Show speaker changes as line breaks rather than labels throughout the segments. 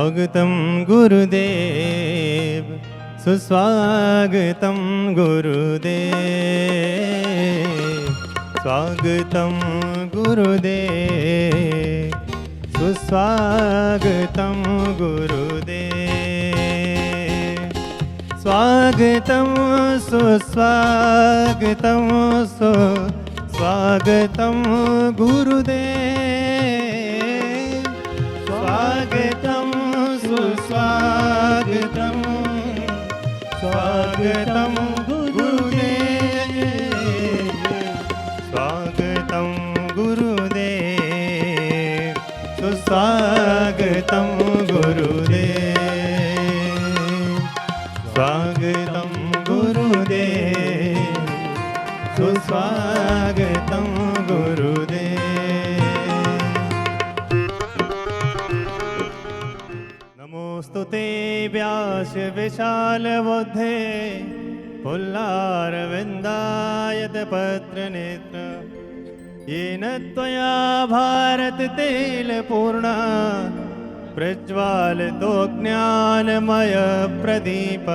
स्वागतं गुरुदेव, सुस्वागतं गुरुदेव, स्वागतं गुरुदेव, सुस्वागतं गुरुदेव, स्वागतं सुस्वागतं सुस्वागतं गुरुदेव, स्वागतं सुस्वागतं स्वागतं गुरुदेव, स्वागतं गुरुदेव, सुस्वागतं गुरुदेव, स्वागतं गुरुदेव, सुस्वागतं गुरुदेव। नमोस्तुते व्यास विशालबुद्धे, पुल्लारविन्दायत पत्रनेत्र, येन त्वया भारततैलपूर्णा प्रज्वालितो ज्ञानमय प्रदीप,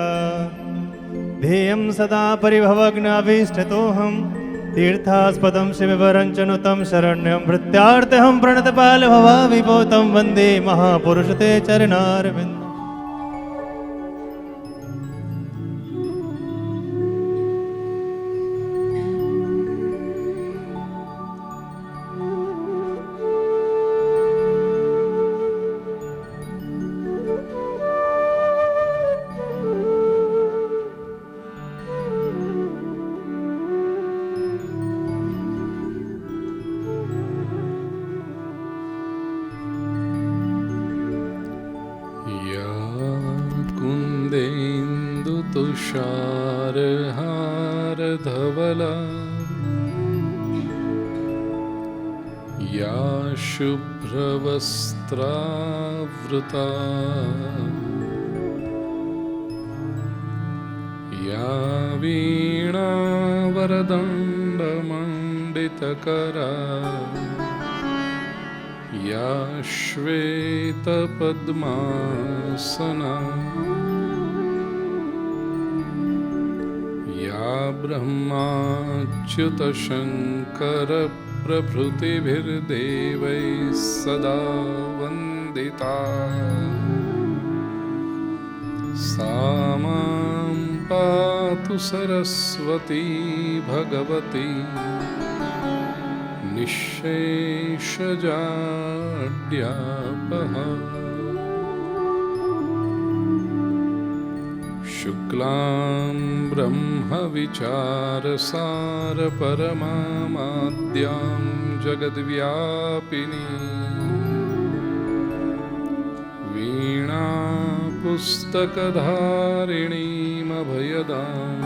ध्येयं सदा परिभवग्नाभीष्टतोऽहं, तीर्थास्पदं शिववरञ्चनुतं शरण्यं भृत्यार्थिहं प्रणतपालभवाविभूतं वन्दे महापुरुषते चरणारविन्दम्।
तुषारहारधवला या शुभ्रवस्त्रावृता या वीणावरदण्डमण्डितकरा या श्वेतपद्मासना या ब्रह्माच्युतशङ्करप्रभृतिभिर्देवैः सदा वन्दिता, सा मां पातु सरस्वती भगवती निःशेषजाड्यापहा। शुक्लां ब्रह्मविचारसारपरमामाद्यां जगद्व्यापिनी, वीणापुस्तकधारिणीमभयदां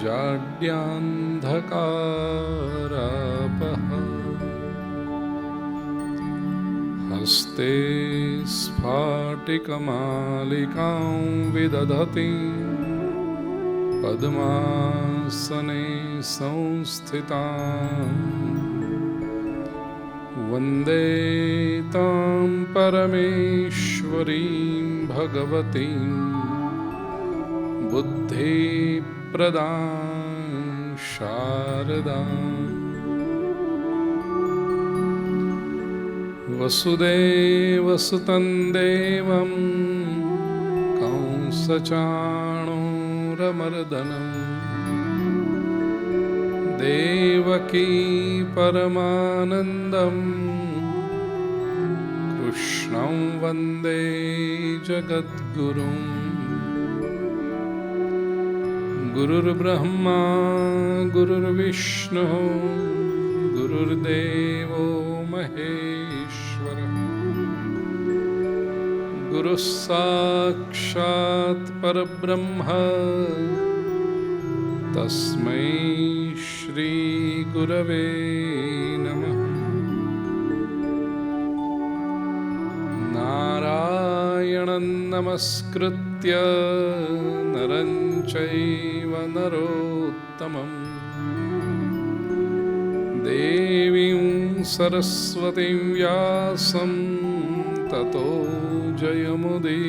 जाड्यान्धकारापहा। हस्ते स्फाटिकमालिकां विदधति, पद्मासने संस्थितां, वन्दे तां परमेश्वरीं भगवतीं बुद्धिप्रदां शारदाम्। वसुदेवसुतं देवं कंसचाणूरमर्दनं, देवकी परमानन्दं कृष्णं वन्दे जगद्गुरुं। गुरुर्ब्रह्मा गुरुर्विष्णुः गुरुर्देवो महेश्वरः, गुरुः साक्षात् परब्रह्म तस्मै श्री गुरवे नमः। नारायणं नमस्कृत्य नरं चैव नरोत्तमं, देवीं सरस्वतीं व्यासं ततो जयमुदीरये।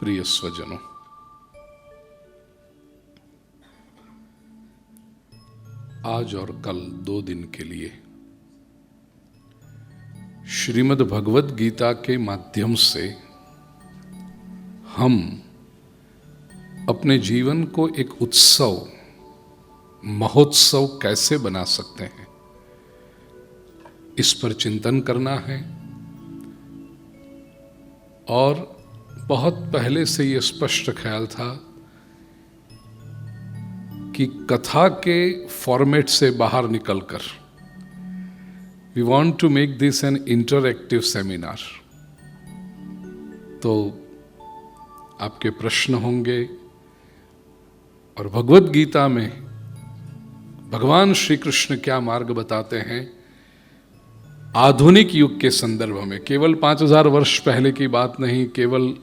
प्रिय स्वजनों, आज और कल 2 दिन के लिए श्रीमद् भगवद गीता के माध्यम से हम अपने जीवन को एक उत्सव, महोत्सव कैसे बना सकते हैं, इस पर चिंतन करना है। और बहुत पहले से ये स्पष्ट ख्याल था कि कथा के फॉर्मेट से बाहर निकलकर we want to make this an interactive seminar. तो आपके प्रश्न होंगे और भगवद गीता में भगवान श्री कृष्ण क्या मार्ग बताते हैं आधुनिक युग के संदर्भ में। केवल 5000 वर्ष पहले की बात नहीं, केवल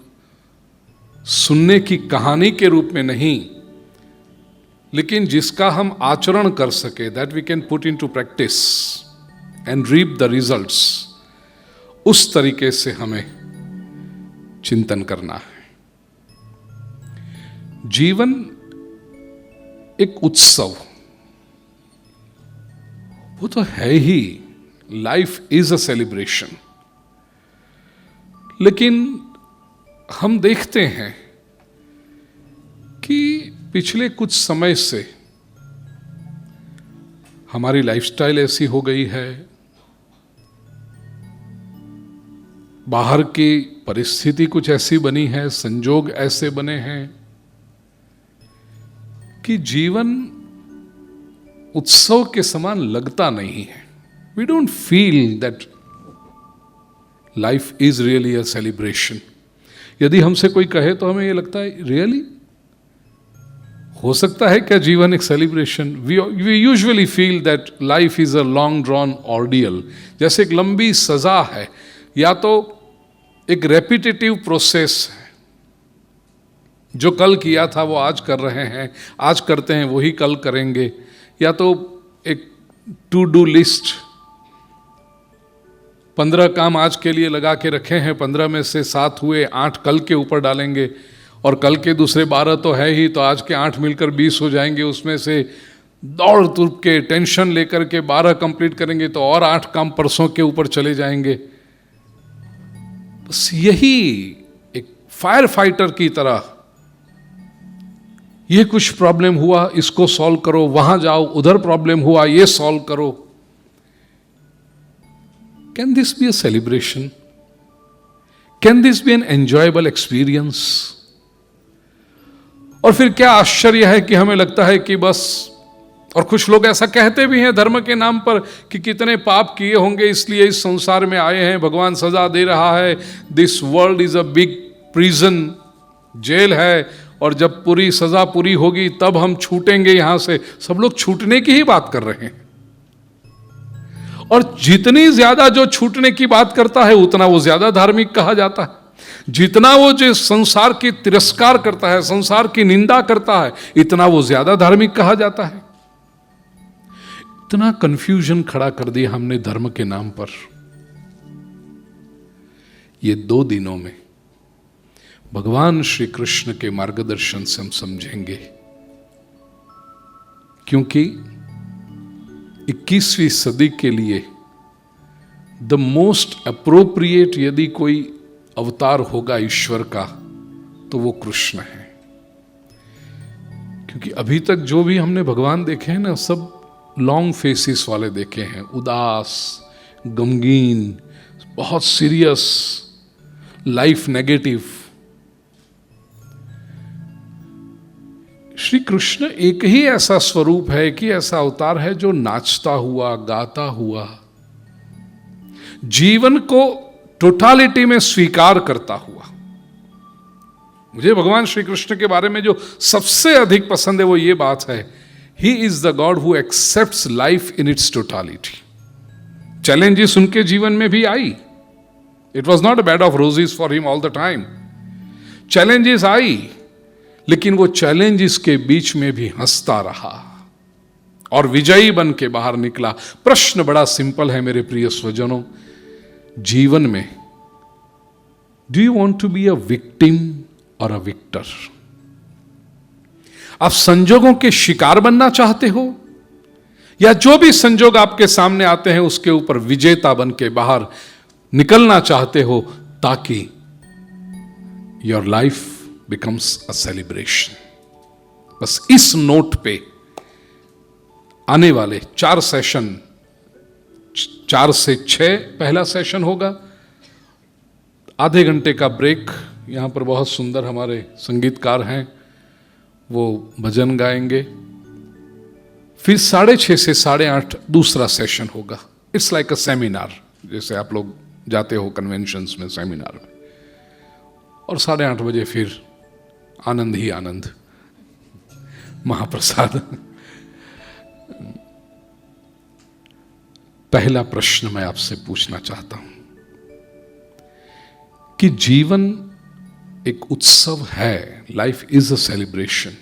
सुनने की कहानी के रूप में नहीं, लेकिन जिसका हम आचरण कर सके, that we can put into practice and reap the results, उस तरीके से हमें चिंतन करना है। जीवन एक उत्सव वो तो है ही, लाइफ इज अ सेलिब्रेशन। लेकिन हम देखते हैं कि पिछले कुछ समय से हमारी लाइफस्टाइल ऐसी हो गई है, बाहर की परिस्थिति कुछ ऐसी बनी है, संजोग ऐसे बने हैं कि जीवन उत्सव के समान लगता नहीं है। We don't feel that life is really a celebration. यदि हमसे कोई कहे तो हमें ये लगता है रियली हो सकता है क्या जीवन एक celebration? We usually feel that life is a long drawn ordeal, जैसे एक लंबी सजा है, या तो एक रेपिटेटिव प्रोसेस है, जो कल किया था वो आज कर रहे हैं, आज करते हैं वही कल करेंगे, या तो एक टू डू लिस्ट, 15 काम आज के लिए लगा के रखे हैं, 15 में से 7 हुए, 8 कल के ऊपर डालेंगे, और कल के दूसरे 12 तो है ही, तो आज के 8 मिलकर 20 हो जाएंगे। उसमें से दौड़ धूप के टेंशन लेकर के 12 कंप्लीट करेंगे तो और 8 काम परसों के ऊपर चले जाएंगे। बस यही एक फायर फाइटर की तरह, ये कुछ प्रॉब्लम हुआ इसको सॉल्व करो, वहां जाओ, उधर प्रॉब्लम हुआ ये सॉल्व करो। Can this be a celebration? Can this be an enjoyable experience? और फिर क्या आश्चर्य है कि हमें लगता है कि बस, और कुछ लोग ऐसा कहते भी हैं धर्म के नाम पर कि कितने पाप किए होंगे इसलिए इस संसार में आए हैं, भगवान सजा दे रहा है, this world is a big prison, jail है, और जब पूरी सजा पूरी होगी तब हम छूटेंगे यहां से। सब लोग छूटने की ही बात कर रहे हैं, और जितनी ज्यादा जो छूटने की बात करता है उतना वो ज्यादा धार्मिक कहा जाता है। जितना वो जो संसार की तिरस्कार करता है, संसार की निंदा करता है, इतना वो ज्यादा धार्मिक कहा जाता है। इतना कंफ्यूजन खड़ा कर दिया हमने धर्म के नाम पर। ये 2 दिनों में भगवान श्री कृष्ण के मार्गदर्शन से हम समझेंगे, क्योंकि 21वीं सदी के लिए द मोस्ट अप्रोप्रिएट यदि कोई अवतार होगा ईश्वर का तो वो कृष्ण है। क्योंकि अभी तक जो भी हमने भगवान देखे हैं ना, सब लॉन्ग फेसिस वाले देखे हैं, उदास, गमगीन, बहुत serious, life negative. Shri Krishna एक ही ऐसा स्वरूप है कि ऐसा अवतार है जो नाचता हुआ, गाता हुआ, जीवन को टोटालिटी में स्वीकार करता हुआ। मुझे भगवान श्री कृष्ण के बारे में जो सबसे अधिक पसंद है वो ये बात है, he is the god who accepts life in its totality. Challenges उनके जीवन में भी आई, it was not a bed of roses for him all the time. Challenges आई, लेकिन वो चैलेंजेस के बीच में भी हंसता रहा और विजयी बन के बाहर निकला. प्रश्न बड़ा सिंपल है मेरे प्रिय स्वजनों, जीवन में do you want to be a victim और अ विक्टर? आप संजोगों के शिकार बनना चाहते हो, या जो भी संजोग आपके सामने आते हैं उसके ऊपर विजेता बन के बाहर निकलना चाहते हो, ताकि your life becomes a celebration. बस इस नोट पे आने वाले 4 सेशन, 4 से 6 पहला सेशन होगा, आधे घंटे का ब्रेक. यहां पर बहुत सुंदर हमारे संगीतकार हैं, वो भजन गाएंगे. फिर 6:30 से 8:30 दूसरा सेशन होगा. इट्स लाइक अ सेमिनार, जैसे आप लोग जाते हो कन्वेंशंस में, सेमिनार में. और 8:30 बजे फिर आनंद ही आनंद, महाप्रसाद. पहला प्रश्न मैं आपसे पूछना चाहता हूं कि जीवन एक उत्सव है, लाइफ इज अ सेलिब्रेशन,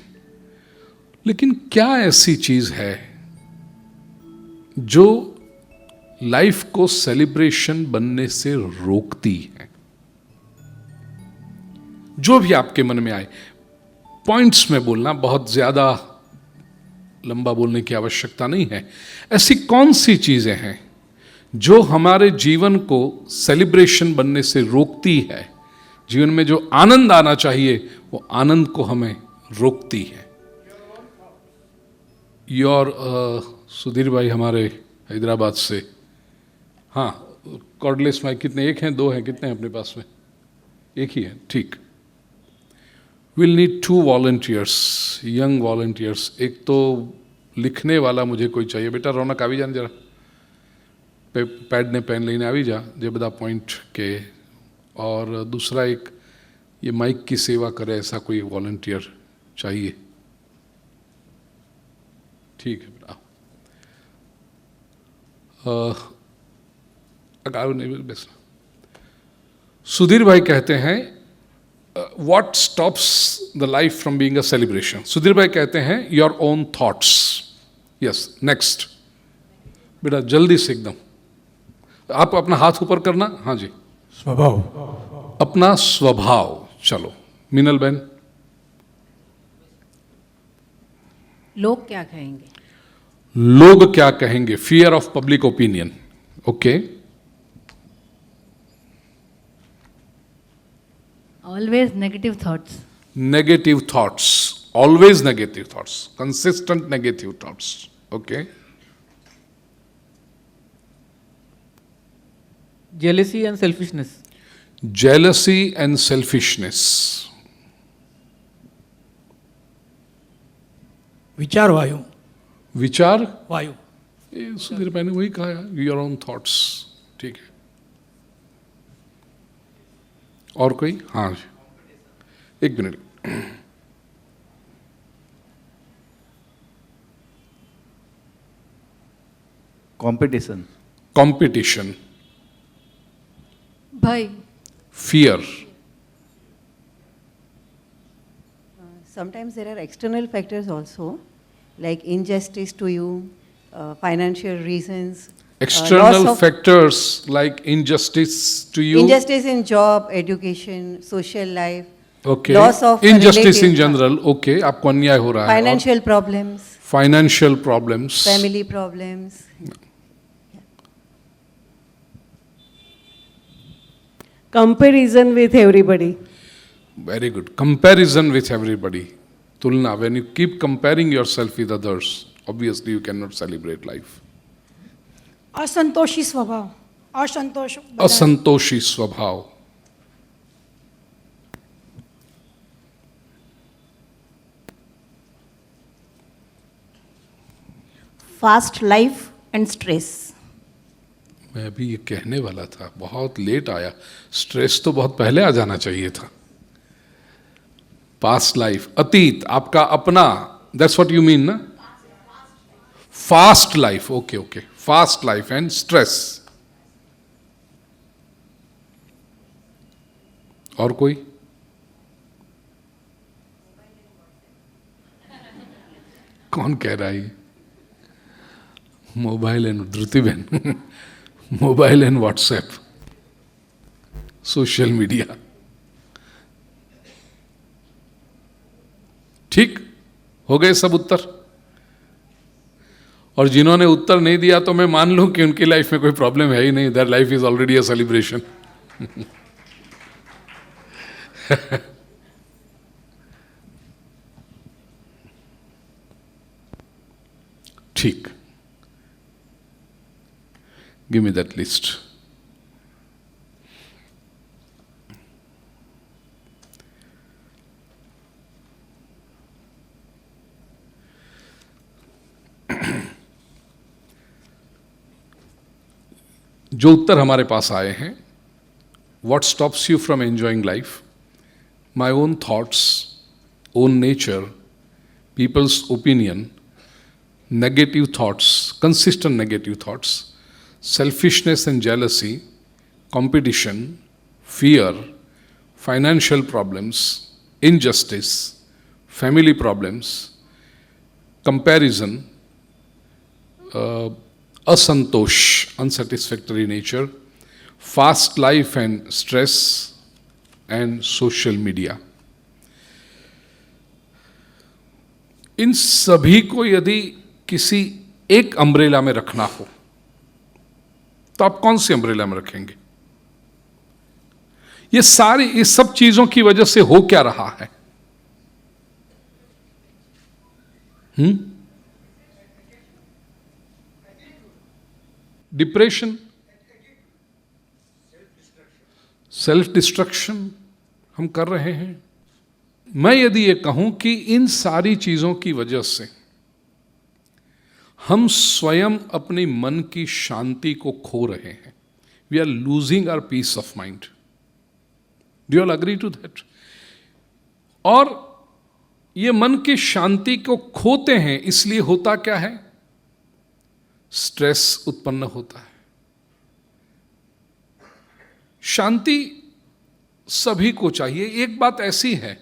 लेकिन क्या ऐसी चीज है जो लाइफ को सेलिब्रेशन बनने से रोकती है? जो भी आपके मन में आए, पॉइंट्स में बोलना, बहुत ज्यादा लंबा बोलने की आवश्यकता नहीं है. ऐसी कौन सी चीजें हैं जो हमारे जीवन को सेलिब्रेशन बनने से रोकती है? जीवन में जो आनंद आना चाहिए वो आनंद को हमें रोकती है. योर सुधीर भाई हमारे हैदराबाद से, हाँ, कॉर्डलेस माइक कितने, एक हैं, 2 हैं, कितने हैं अपने पास में? एक ही है, ठीक. Will need 2 volunteers, young volunteers. एक तो लिखने वाला मुझे कोई चाहिए. बेटा रौनक आवी जान जरा, पैड ने पेन लेने आवी जा, जे बदा पॉइंट के. और दूसरा एक ये माइक की सेवा करे, ऐसा कोई वॉलंटियर चाहिए. ठीक है बेटा. सुधीर भाई कहते हैं what stops the life from being a celebration. Sudhir भाई कहते हैं your own thoughts. Yes, next बेटा, जल्दी से एकदम. आप अपना हाथ ऊपर करना. हाँ जी,
स्वभाव.
अपना स्वभाव. चलो मीनल बहन.
लोग क्या कहेंगे?
लोग क्या कहेंगे, fear of public opinion. Okay.
Always negative thoughts.
Negative thoughts, always negative thoughts, consistent negative thoughts. Okay.
Jealousy and selfishness.
Jealousy and selfishness.
विचार वायु.
विचार
वायु.
ये सुधीर भाई ने वही कहा, योर ओन थॉट्स. ठीक है. और कोई? हाँ, एक मिनट.
कंपटीशन.
कंपटीशन.
भय.
Fear.
Sometimes there are external factors also, like injustice to you, financial reasons.
External
loss of-
factors like injustice to you.
Injustice in job, education, social life.
Okay.
Loss of
injustice in
relative-
general. Okay. आपको अन्याय हो रहा है.
Financial problems,
Financial problems.
family problems.
Comparison with everybody.
Very good. Comparison with everybody. Tulna. When you keep comparing yourself with others, obviously you cannot celebrate life.
असंतोषी स्वभाव. असंतोष.
असंतोषी स्वभाव.
Fast life and stress.
मैं अभी ये कहने वाला था, बहुत लेट आया. स्ट्रेस तो बहुत पहले आ जाना चाहिए था. पास्ट लाइफ, अतीत, आपका अपना. दैट्स व्हाट यू मीन ना? Fast life. Okay okay. Fast life and stress. और कोई? कौन कह रहा है? मोबाइल एंड धृति बहन mobile and WhatsApp, social media. ठीक हो गए सब उत्तर? और जिन्होंने उत्तर नहीं दिया तो मैं मान लूं कि उनकी लाइफ में कोई प्रॉब्लम है ही नहीं, their life is already a celebration. ठीक, गिव मी दैट लिस्ट। जो उत्तर हमारे पास आए हैं, what stops you from enjoying life? My own thoughts, own nature, peoples opinion, negative thoughts, consistent negative thoughts, selfishness and jealousy, competition, fear, financial problems, injustice, family problems, comparison, asantosh, unsatisfactory nature, fast life and stress, and social media. इन सभी को यदि किसी एक umbrella में रखना हो तो आप कौन सी अम्ब्रेला में रखेंगे? ये सारी इस सब चीजों की वजह से हो क्या रहा है? डिप्रेशन, सेल्फ डिस्ट्रक्शन हम कर रहे हैं। मैं यदि ये कहूं कि इन सारी चीजों की वजह से हम स्वयं अपनी मन की शांति को खो रहे हैं, we are losing our peace of mind. Do you all agree to that? और ये मन की शांति को खोते हैं, इसलिए होता क्या है? स्ट्रेस उत्पन्न होता है। शांति सभी को चाहिए। एक बात ऐसी है,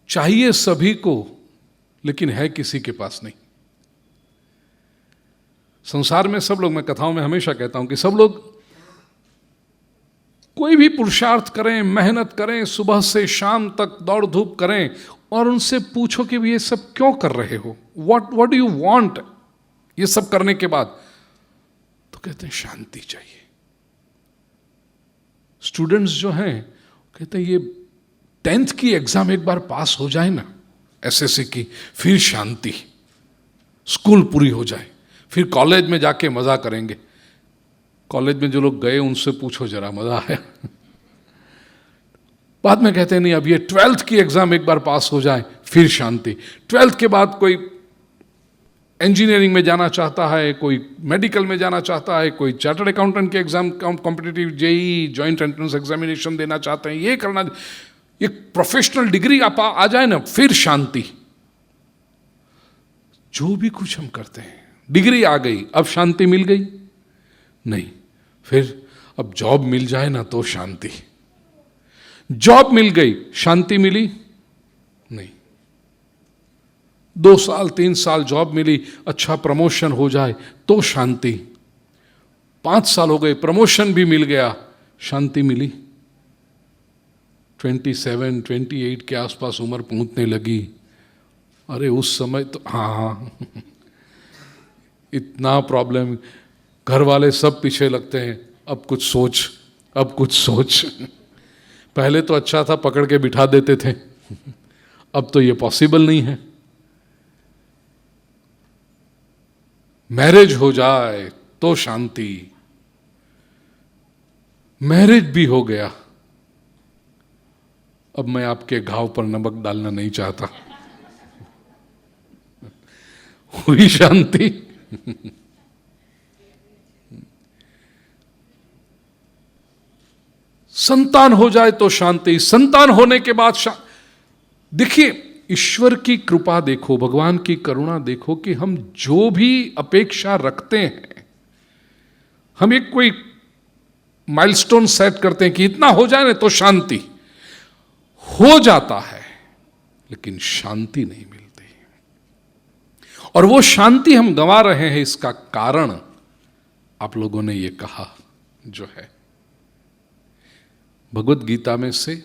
चाहिए सभी को, लेकिन है किसी के पास नहीं। संसार में सब लोग, मैं कथाओं में हमेशा कहता हूं कि सब लोग कोई भी पुरुषार्थ करें, मेहनत करें, सुबह से शाम तक दौड़ धूप करें, और उनसे पूछो कि ये सब क्यों कर रहे हो, व्हाट डू यू वांट, ये सब करने के बाद तो कहते हैं शांति चाहिए। स्टूडेंट्स जो हैं कहते हैं ये 10th की एग्जाम एक बार पास हो जाए ना, एसएससी की, फिर शांति, स्कूल पूरी हो जाए, फिर कॉलेज में जाके मजा करेंगे। कॉलेज में जो लोग गए उनसे पूछो जरा, मजा आया? बाद में कहते हैं नहीं, अब ये 12th की एग्जाम एक बार पास हो जाए फिर शांति। 12th के बाद कोई इंजीनियरिंग में जाना चाहता है, कोई मेडिकल में जाना चाहता है, कोई चार्टर्ड अकाउंटेंट के exam, competitive JEE, joint entrance examination देना चाहते हैं, ये करना, ये प्रोफेशनल डिग्री आ जाए ना, फिर शांति। जो भी कुछ हम करते हैं, डिग्री आ गई, अब शांति मिल गई? नहीं। फिर अब जॉब मिल जाए ना तो शांति। जॉब मिल गई, शांति मिली? नहीं। 2 साल 3 साल जॉब मिली, अच्छा प्रमोशन हो जाए तो शांति। 5 साल हो गए, प्रमोशन भी मिल गया, शांति मिली? 27 28 के आसपास उम्र पहुंचने लगी, अरे उस समय तो हाँ इतना प्रॉब्लम, घर वाले सब पीछे लगते हैं, अब कुछ सोच, अब कुछ सोच। पहले तो अच्छा था, पकड़ के बिठा देते थे, अब तो ये पॉसिबल नहीं है। मैरिज हो जाए तो शांति, मैरिज भी हो गया, अब मैं आपके घाव पर नमक डालना नहीं चाहता, हुई शांति। संतान हो जाए तो शांति, संतान होने के बाद देखिए ईश्वर की कृपा देखो, भगवान की करुणा देखो कि हम जो भी अपेक्षा रखते हैं, हम एक कोई माइलस्टोन सेट करते हैं कि इतना हो जाए ना तो शांति, हो जाता है लेकिन शांति नहीं मिलती, और वो शांति हम गंवा रहे हैं। इसका कारण आप लोगों ने ये कहा जो है, भगवत गीता में से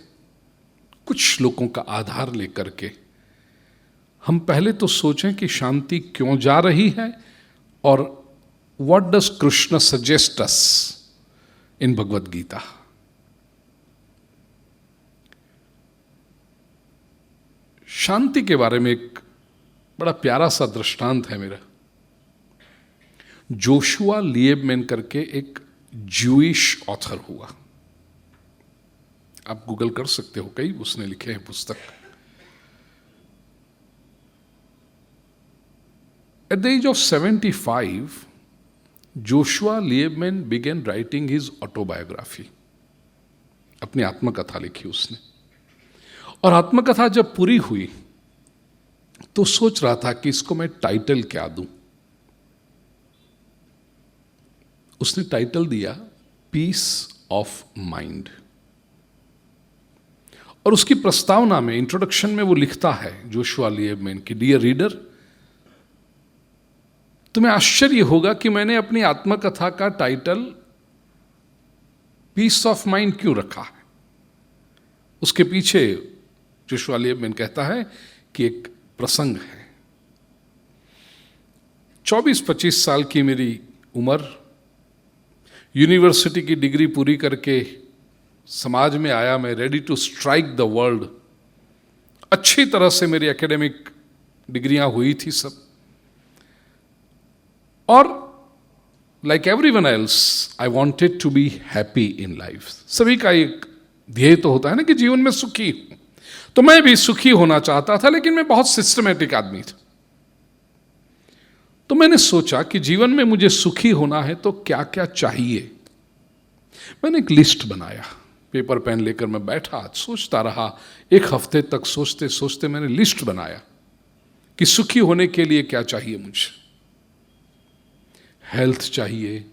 कुछ श्लोकों का आधार लेकर के हम पहले तो सोचें कि शांति क्यों जा रही है, और what does Krishna suggest us in Bhagavad Gita. शांति के बारे में एक बड़ा प्यारा सा दृष्टांत है मेरा। जोशुआ लिएबमैन करके एक ज्यूइश ऑथर हुआ, आप गूगल कर सकते हो, कई उसने लिखे हैं पुस्तक। At the age of 75 Joshua Liebman began writing his autobiography, अपनी आत्मकथा लिखी उसने। और आत्मकथा जब पूरी हुई तो सोच रहा था कि इसको मैं टाइटल क्या दूं। उसने टाइटल दिया पीस ऑफ माइंड, और उसकी प्रस्तावना में, इंट्रोडक्शन में वो लिखता है जोशुआ लिएबमैन की, डियर रीडर, तुम्हें आश्चर्य होगा कि मैंने अपनी आत्मकथा का टाइटल पीस ऑफ माइंड क्यों रखा है। उसके पीछे जोशुआ लिएबमैन कहता है कि एक प्रसंग है। 24-25 साल की मेरी उम्र, यूनिवर्सिटी की डिग्री पूरी करके समाज में आया मैं, ready to strike the world. अच्छी तरह से मेरी एकेडमिक डिग्रियां हुई थी सब, और like everyone else I wanted to be happy in life. सभी का एक ध्येय तो होता है ना कि जीवन में सुखी हूं, तो मैं भी सुखी होना चाहता था, लेकिन मैं बहुत सिस्टमैटिक आदमी था। तो मैंने सोचा कि जीवन में मुझे सुखी होना है तो क्या क्या चाहिए। मैंने एक लिस्ट बनाया, पेपर पेन लेकर मैं बैठा, सोचता रहा। एक हफ्ते तक सोचते सोचते मैंने लिस्ट बनाया कि सुखी होने के लिए क्या चाहिए मुझे। हेल्थ चाहिए,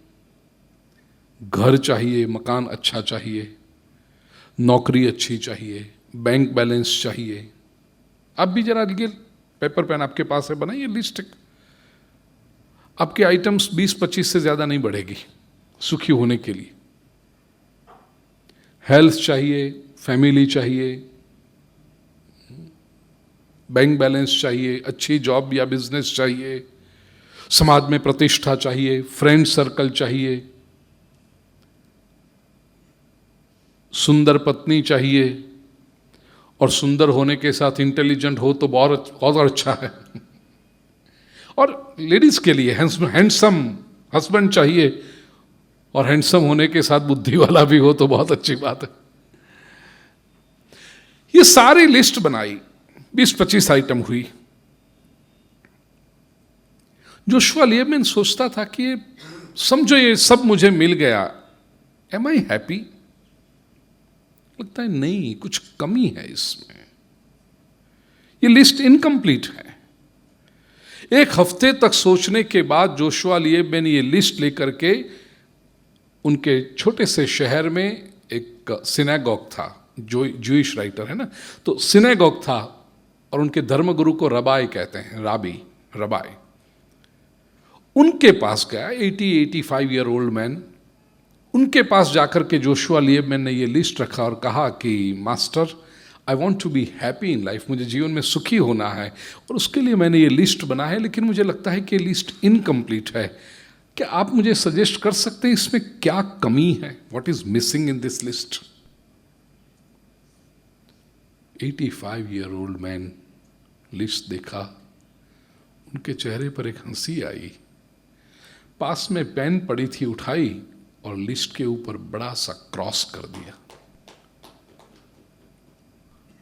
घर चाहिए, मकान अच्छा चाहिए, नौकरी अच्छी चाहिए, बैंक बैलेंस चाहिए। आप भी जरा ये पेपर पेन आपके पास है, बनाइए लिस्ट। आपके आइटम्स 20-25 से ज्यादा नहीं बढ़ेगी सुखी होने के लिए। हेल्थ चाहिए, फैमिली चाहिए, बैंक बैलेंस चाहिए, अच्छी जॉब या बिजनेस चाहिए, समाज में प्रतिष्ठा चाहिए, फ्रेंड सर्कल चाहिए, सुंदर पत्नी चाहिए, और सुंदर होने के साथ इंटेलिजेंट हो तो बहुत अच्छा है। और लेडीज के लिए हैंडसम हस्बैंड चाहिए, और हैंडसम होने के साथ बुद्धि वाला भी हो तो बहुत अच्छी बात है। ये सारी लिस्ट बनाई, 20-25 आइटम हुई। जोशुआ लिएबमैन सोचता था कि ये समझो ये सब मुझे मिल गया, एम आई हैप्पी? लगता है नहीं, कुछ कमी है इसमें, ये लिस्ट इनकम्प्लीट है। एक हफ्ते तक सोचने के बाद जोशुआ लिएबमैन ये लिस्ट लेकर के उनके छोटे से शहर में एक सिनेगॉग था, जो ज्यूइश राइटर है ना, तो सिनेगॉग था, और उनके धर्मगुरु को रबाई कहते हैं, रबाई। उनके पास गया, 80-85 ईयर ओल्ड मैन। उनके पास जाकर के जोशुआ लिएबमैन ने ये लिस्ट रखा और कहा कि master, I want to be happy in life, मुझे जीवन में सुखी होना है, और उसके लिए मैंने ये लिस्ट बना है, लेकिन मुझे लगता है कि लिस्ट इनकम्प्लीट है। क्या आप मुझे सजेस्ट कर सकते हैं इसमें क्या कमी है? What is missing in this list? 85 year old man list देखा, उनके चेहरे पर एक हंसी आई, पास में पेन पड़ी थी, उठाई और लिस्ट के ऊपर बड़ा सा क्रॉस कर दिया।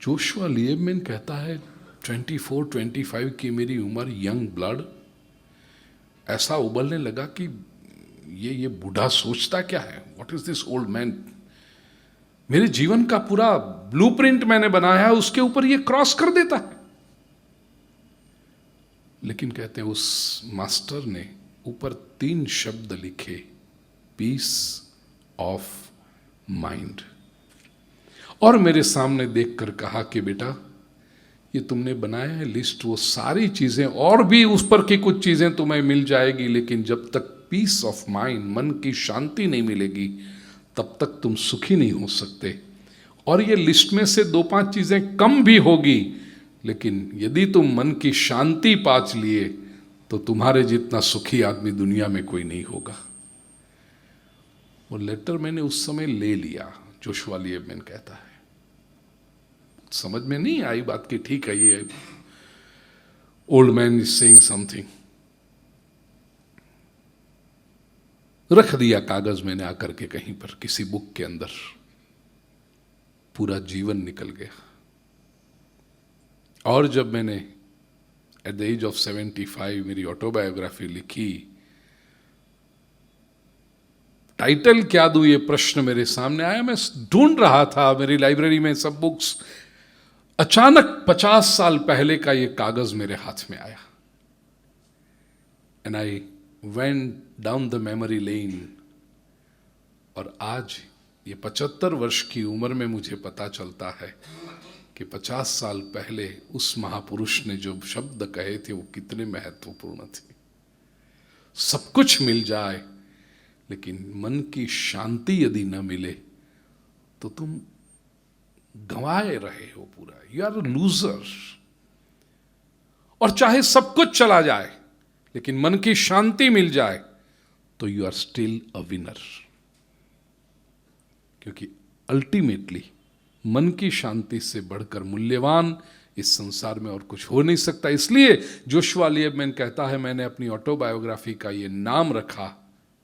जोशुआ लिएबमैन कहता है 24-25 की मेरी उम्र, यंग ब्लड, ऐसा उबलने लगा कि ये बूढ़ा सोचता क्या है, what is this old man. मेरे जीवन का पूरा ब्लूप्रिंट मैंने बनाया है, उसके ऊपर ये क्रॉस कर देता है। लेकिन कहते हैं उस मास्टर ने ऊपर 3 शब्द लिखे, पीस ऑफ माइंड। और मेरे सामने देखकर कहा कि बेटा ये तुमने बनाया है लिस्ट, वो सारी चीजें और भी उस पर की कुछ चीजें तुम्हें मिल जाएगी, लेकिन जब तक पीस ऑफ माइंड, मन की शांति नहीं मिलेगी तब तक तुम सुखी नहीं हो सकते। और ये लिस्ट में से 2-5 चीजें कम भी होगी, लेकिन यदि तुम मन की शांति पाच लिए तो तुम्हारे जितना सुखी आदमी दुनिया में कोई नहीं होगा। वो लेटर मैंने उस समय ले लिया, जोशुआ लिएबमैन कहता है। समझ में नहीं आई बात की, ठीक है ये old man is saying something. रख दिया कागज मैंने आकर के कहीं पर किसी बुक के अंदर, पूरा जीवन निकल गया। और जब मैंने एट द एज ऑफ 75 मेरी ऑटोबायोग्राफी लिखी, टाइटल क्या दूं ये प्रश्न मेरे सामने आया। मैं ढूंढ रहा था मेरी लाइब्रेरी में सब बुक्स, अचानक 50 साल पहले का ये कागज मेरे हाथ में आया। And I went down the memory lane, और आज ये 75 वर्ष की उम्र में मुझे पता चलता है कि 50 साल पहले उस महापुरुष ने जो शब्द कहे थे वो कितने महत्वपूर्ण थे। सब कुछ मिल जाए लेकिन मन की शांति यदि न मिले तो तुम गंवाए रहे हो पूरा, यू आर लूजर। और चाहे सब कुछ चला जाए लेकिन मन की शांति मिल जाए तो you are still a winner, क्योंकि अल्टीमेटली मन की शांति से बढ़कर मूल्यवान इस संसार में और कुछ हो नहीं सकता। इसलिए जोशुआ लिएबमैन कहता है, मैंने अपनी ऑटोबायोग्राफी का ये नाम रखा,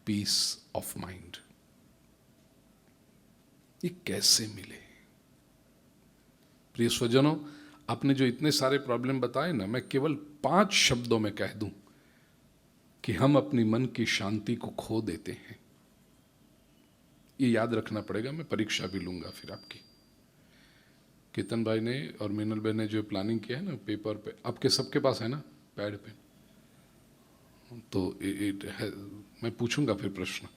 पीस ऑफ माइंड। ये कैसे मिले? प्रिय स्वजनों, आपने जो इतने सारे प्रॉब्लम बताए ना, मैं केवल 5 शब्दों में कह दूं कि हम अपनी मन की शांति को खो देते हैं। ये याद रखना पड़ेगा, मैं परीक्षा भी लूंगा फिर आपकी। केतन भाई ने और मीनल भाई ने जो प्लानिंग किया है ना पेपर पे, आपके सबके पास है ना पैड पे, तो मैं पूछूंगा फिर प्रश्न।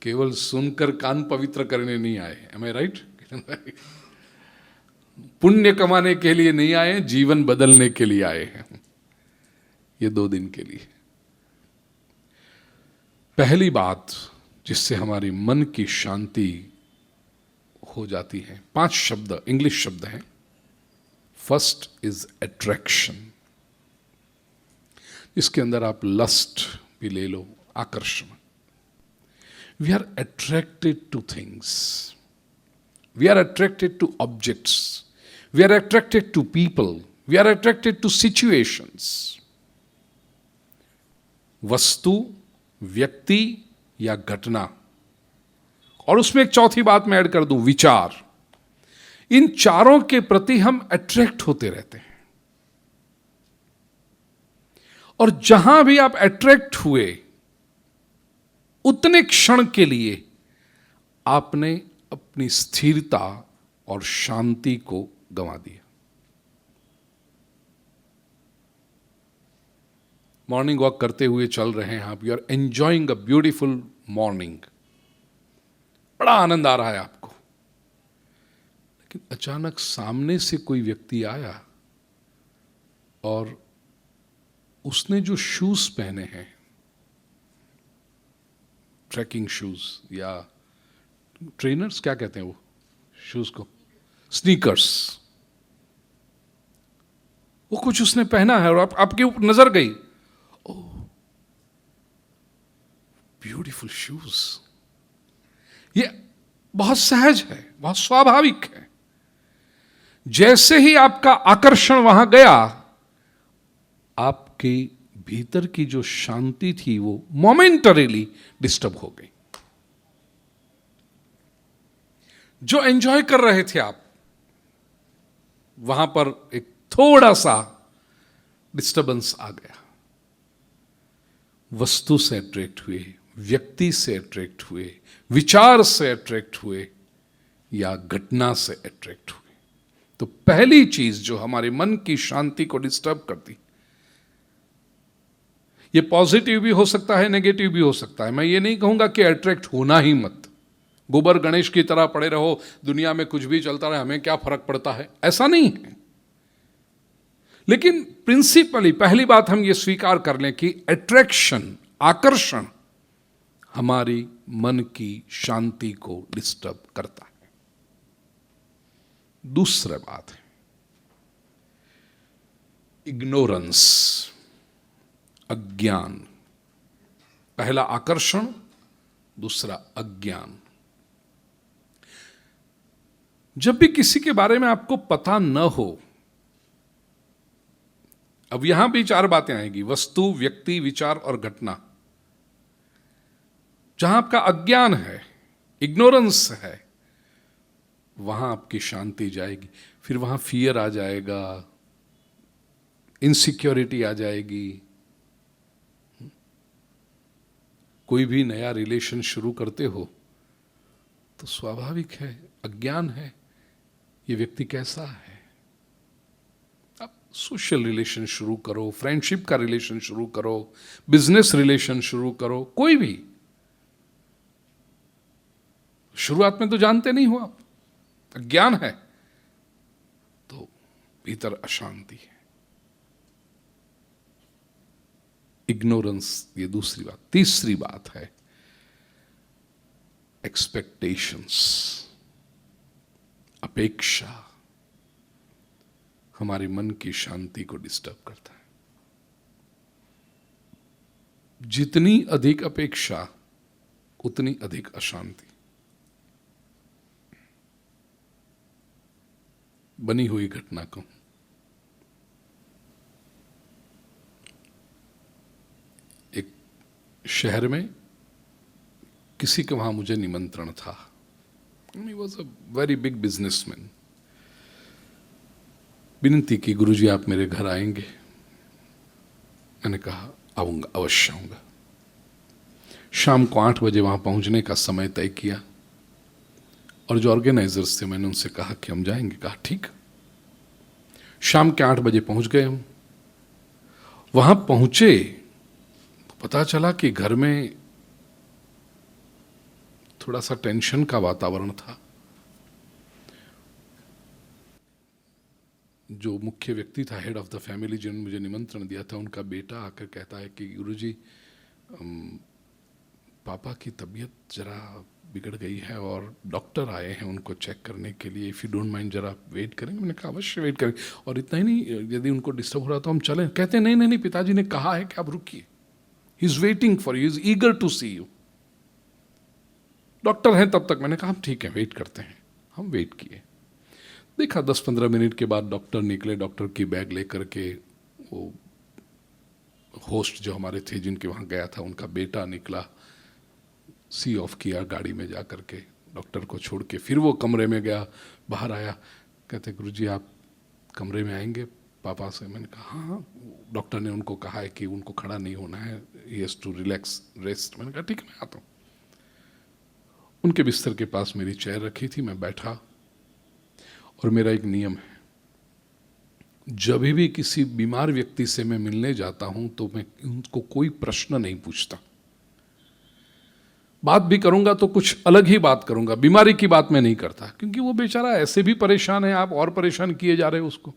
केवल सुनकर कान पवित्र करने नहीं आए, एम आई राइट? पुण्य कमाने के लिए नहीं आए, जीवन बदलने के लिए आए हैं ये 2 दिन के लिए। पहली बात जिससे हमारी मन की शांति हो जाती है, 5 शब्द, इंग्लिश शब्द हैं। फर्स्ट इज अट्रैक्शन, इसके अंदर आप लस्ट भी ले लो, आकर्षण। We are attracted to things, we are attracted to objects, we are attracted to people, we are attracted to situations. वस्तु, व्यक्ति या घटना, और उसमें एक चौथी बात मैं ऐड कर दूं, विचार। इन चारों के प्रति हम अट्रैक्ट होते रहते हैं। और जहां भी आप अट्रैक्ट हुए उतने क्षण के लिए आपने अपनी स्थिरता और शांति को गंवा दिया। मॉर्निंग वॉक करते हुए चल रहे हैं आप, you are enjoying a beautiful morning, बड़ा आनंद आ रहा है आपको, लेकिन अचानक सामने से कोई व्यक्ति आया और उसने जो शूज पहने हैं, ट्रैकिंग शूज या ट्रेनर्स क्या कहते हैं वो शूज को, स्नीकर्स, वो कुछ उसने पहना है और आपके ऊपर नजर गई, ओह ब्यूटीफुल शूज। ये बहुत सहज है, बहुत स्वाभाविक है। जैसे ही आपका आकर्षण वहां गया, आपके भीतर की जो शांति थी वो मोमेंटरीली डिस्टर्ब हो गई। जो एंजॉय कर रहे थे आप, वहां पर एक थोड़ा सा डिस्टर्बेंस आ गया। वस्तु से अट्रैक्ट हुए, व्यक्ति से अट्रैक्ट हुए, विचार से अट्रैक्ट हुए या घटना से अट्रैक्ट हुए। तो पहली चीज जो हमारे मन की शांति को डिस्टर्ब करती, ये पॉजिटिव भी हो सकता है, नेगेटिव भी हो सकता है। मैं ये नहीं कहूंगा कि अट्रैक्ट होना ही मत, गोबर गणेश की तरह पड़े रहो, दुनिया में कुछ भी चलता रहे, हमें क्या फर्क पड़ता है, ऐसा नहीं है। लेकिन प्रिंसिपली पहली बात हम ये स्वीकार कर लें कि अट्रैक्शन, आकर्षण हमारी मन की शांति को डिस्टर्ब करता है। दूसरी बात है इग्नोरेंस, अज्ञान। पहला आकर्षण, दूसरा अज्ञान। जब भी किसी के बारे में आपको पता न हो, अब यहां भी 4 बातें आएंगी, वस्तु, व्यक्ति, विचार और घटना। जहां आपका अज्ञान है, इग्नोरेंस है, वहां आपकी शांति जाएगी। फिर वहां फियर आ जाएगा, इनसिक्योरिटी आ जाएगी। कोई भी नया रिलेशन शुरू करते हो तो स्वाभाविक है, अज्ञान है, ये व्यक्ति कैसा है। अब सोशल रिलेशन शुरू करो, फ्रेंडशिप का रिलेशन शुरू करो, बिजनेस रिलेशन शुरू करो, कोई भी, शुरुआत में तो जानते नहीं हो आप, अज्ञान है, तो भीतर अशांति है। इग्नोरेंस, ये दूसरी बात। तीसरी बात है एक्सपेक्टेशंस, अपेक्षा, हमारे मन की शांति को डिस्टर्ब करता है। जितनी अधिक अपेक्षा उतनी अधिक अशांति। बनी हुई घटना को, एक शहर में किसी का वहां मुझे निमंत्रण था। He was a very big businessman. विनती की, गुरुजी आप मेरे घर आएंगे? मैंने कहा आऊंगा, अवश्य आऊंगा। शाम को 8 बजे वहां पहुंचने का समय तय किया और जो ऑर्गेनाइजर्स थे मैंने उनसे कहा कि हम जाएंगे। कहा ठीक। शाम के 8 बजे पहुंच गए हम। वहां पहुंचे तो पता चला कि घर में थोड़ा सा टेंशन का वातावरण था। जो मुख्य व्यक्ति था, हेड ऑफ द फैमिली, जिन्होंने मुझे निमंत्रण दिया था, उनका बेटा आकर कहता है कि गुरुजी पापा की तबीयत जरा बिगड़ गई है और डॉक्टर आए हैं उनको चेक करने के लिए, इफ़ यू डोंट माइंड जरा वेट करेंगे। मैंने कहा अवश्य वेट करेंगे, और इतना ही नहीं, यदि उनको डिस्टर्ब हो रहा तो हम चलें। कहते नहीं नहीं नहीं, पिताजी ने कहा है कि आप रुकिए, he is waiting for you, is eager to see you, doctor हैं तब तक। मैंने कहा हम ठीक है, वेट करते हैं। हम वेट किए, देखा 10-15 मिनट के बाद डॉक्टर निकले। डॉक्टर की बैग लेकर के वो होस्ट जो हमारे थे, जिनके वहाँ गया था, उनका बेटा निकला, सी ऑफ किया गाड़ी में जा कर के, डॉक्टर को छोड़ के। फिर वो कमरे में गया, बाहर आया, कहते गुरुजी आप कमरे में आएंगे पापा से? मैंने कहा हाँ। डॉक्टर ने उनको कहा है कि उनको खड़ा नहीं होना है, he has to relax, rest. मैंने कहा ठीक है, मैं आता हूँ। उनके बिस्तर के पास मेरी चेयर रखी थी, मैं बैठा। और मेरा एक नियम है, जब भी किसी बीमार व्यक्ति से मैं मिलने जाता हूं तो मैं उनको कोई प्रश्न नहीं पूछता। बात भी करूंगा तो कुछ अलग ही बात करूंगा, बीमारी की बात मैं नहीं करता, क्योंकि वो बेचारा ऐसे भी परेशान है, आप और परेशान किए जा रहे हो उसको।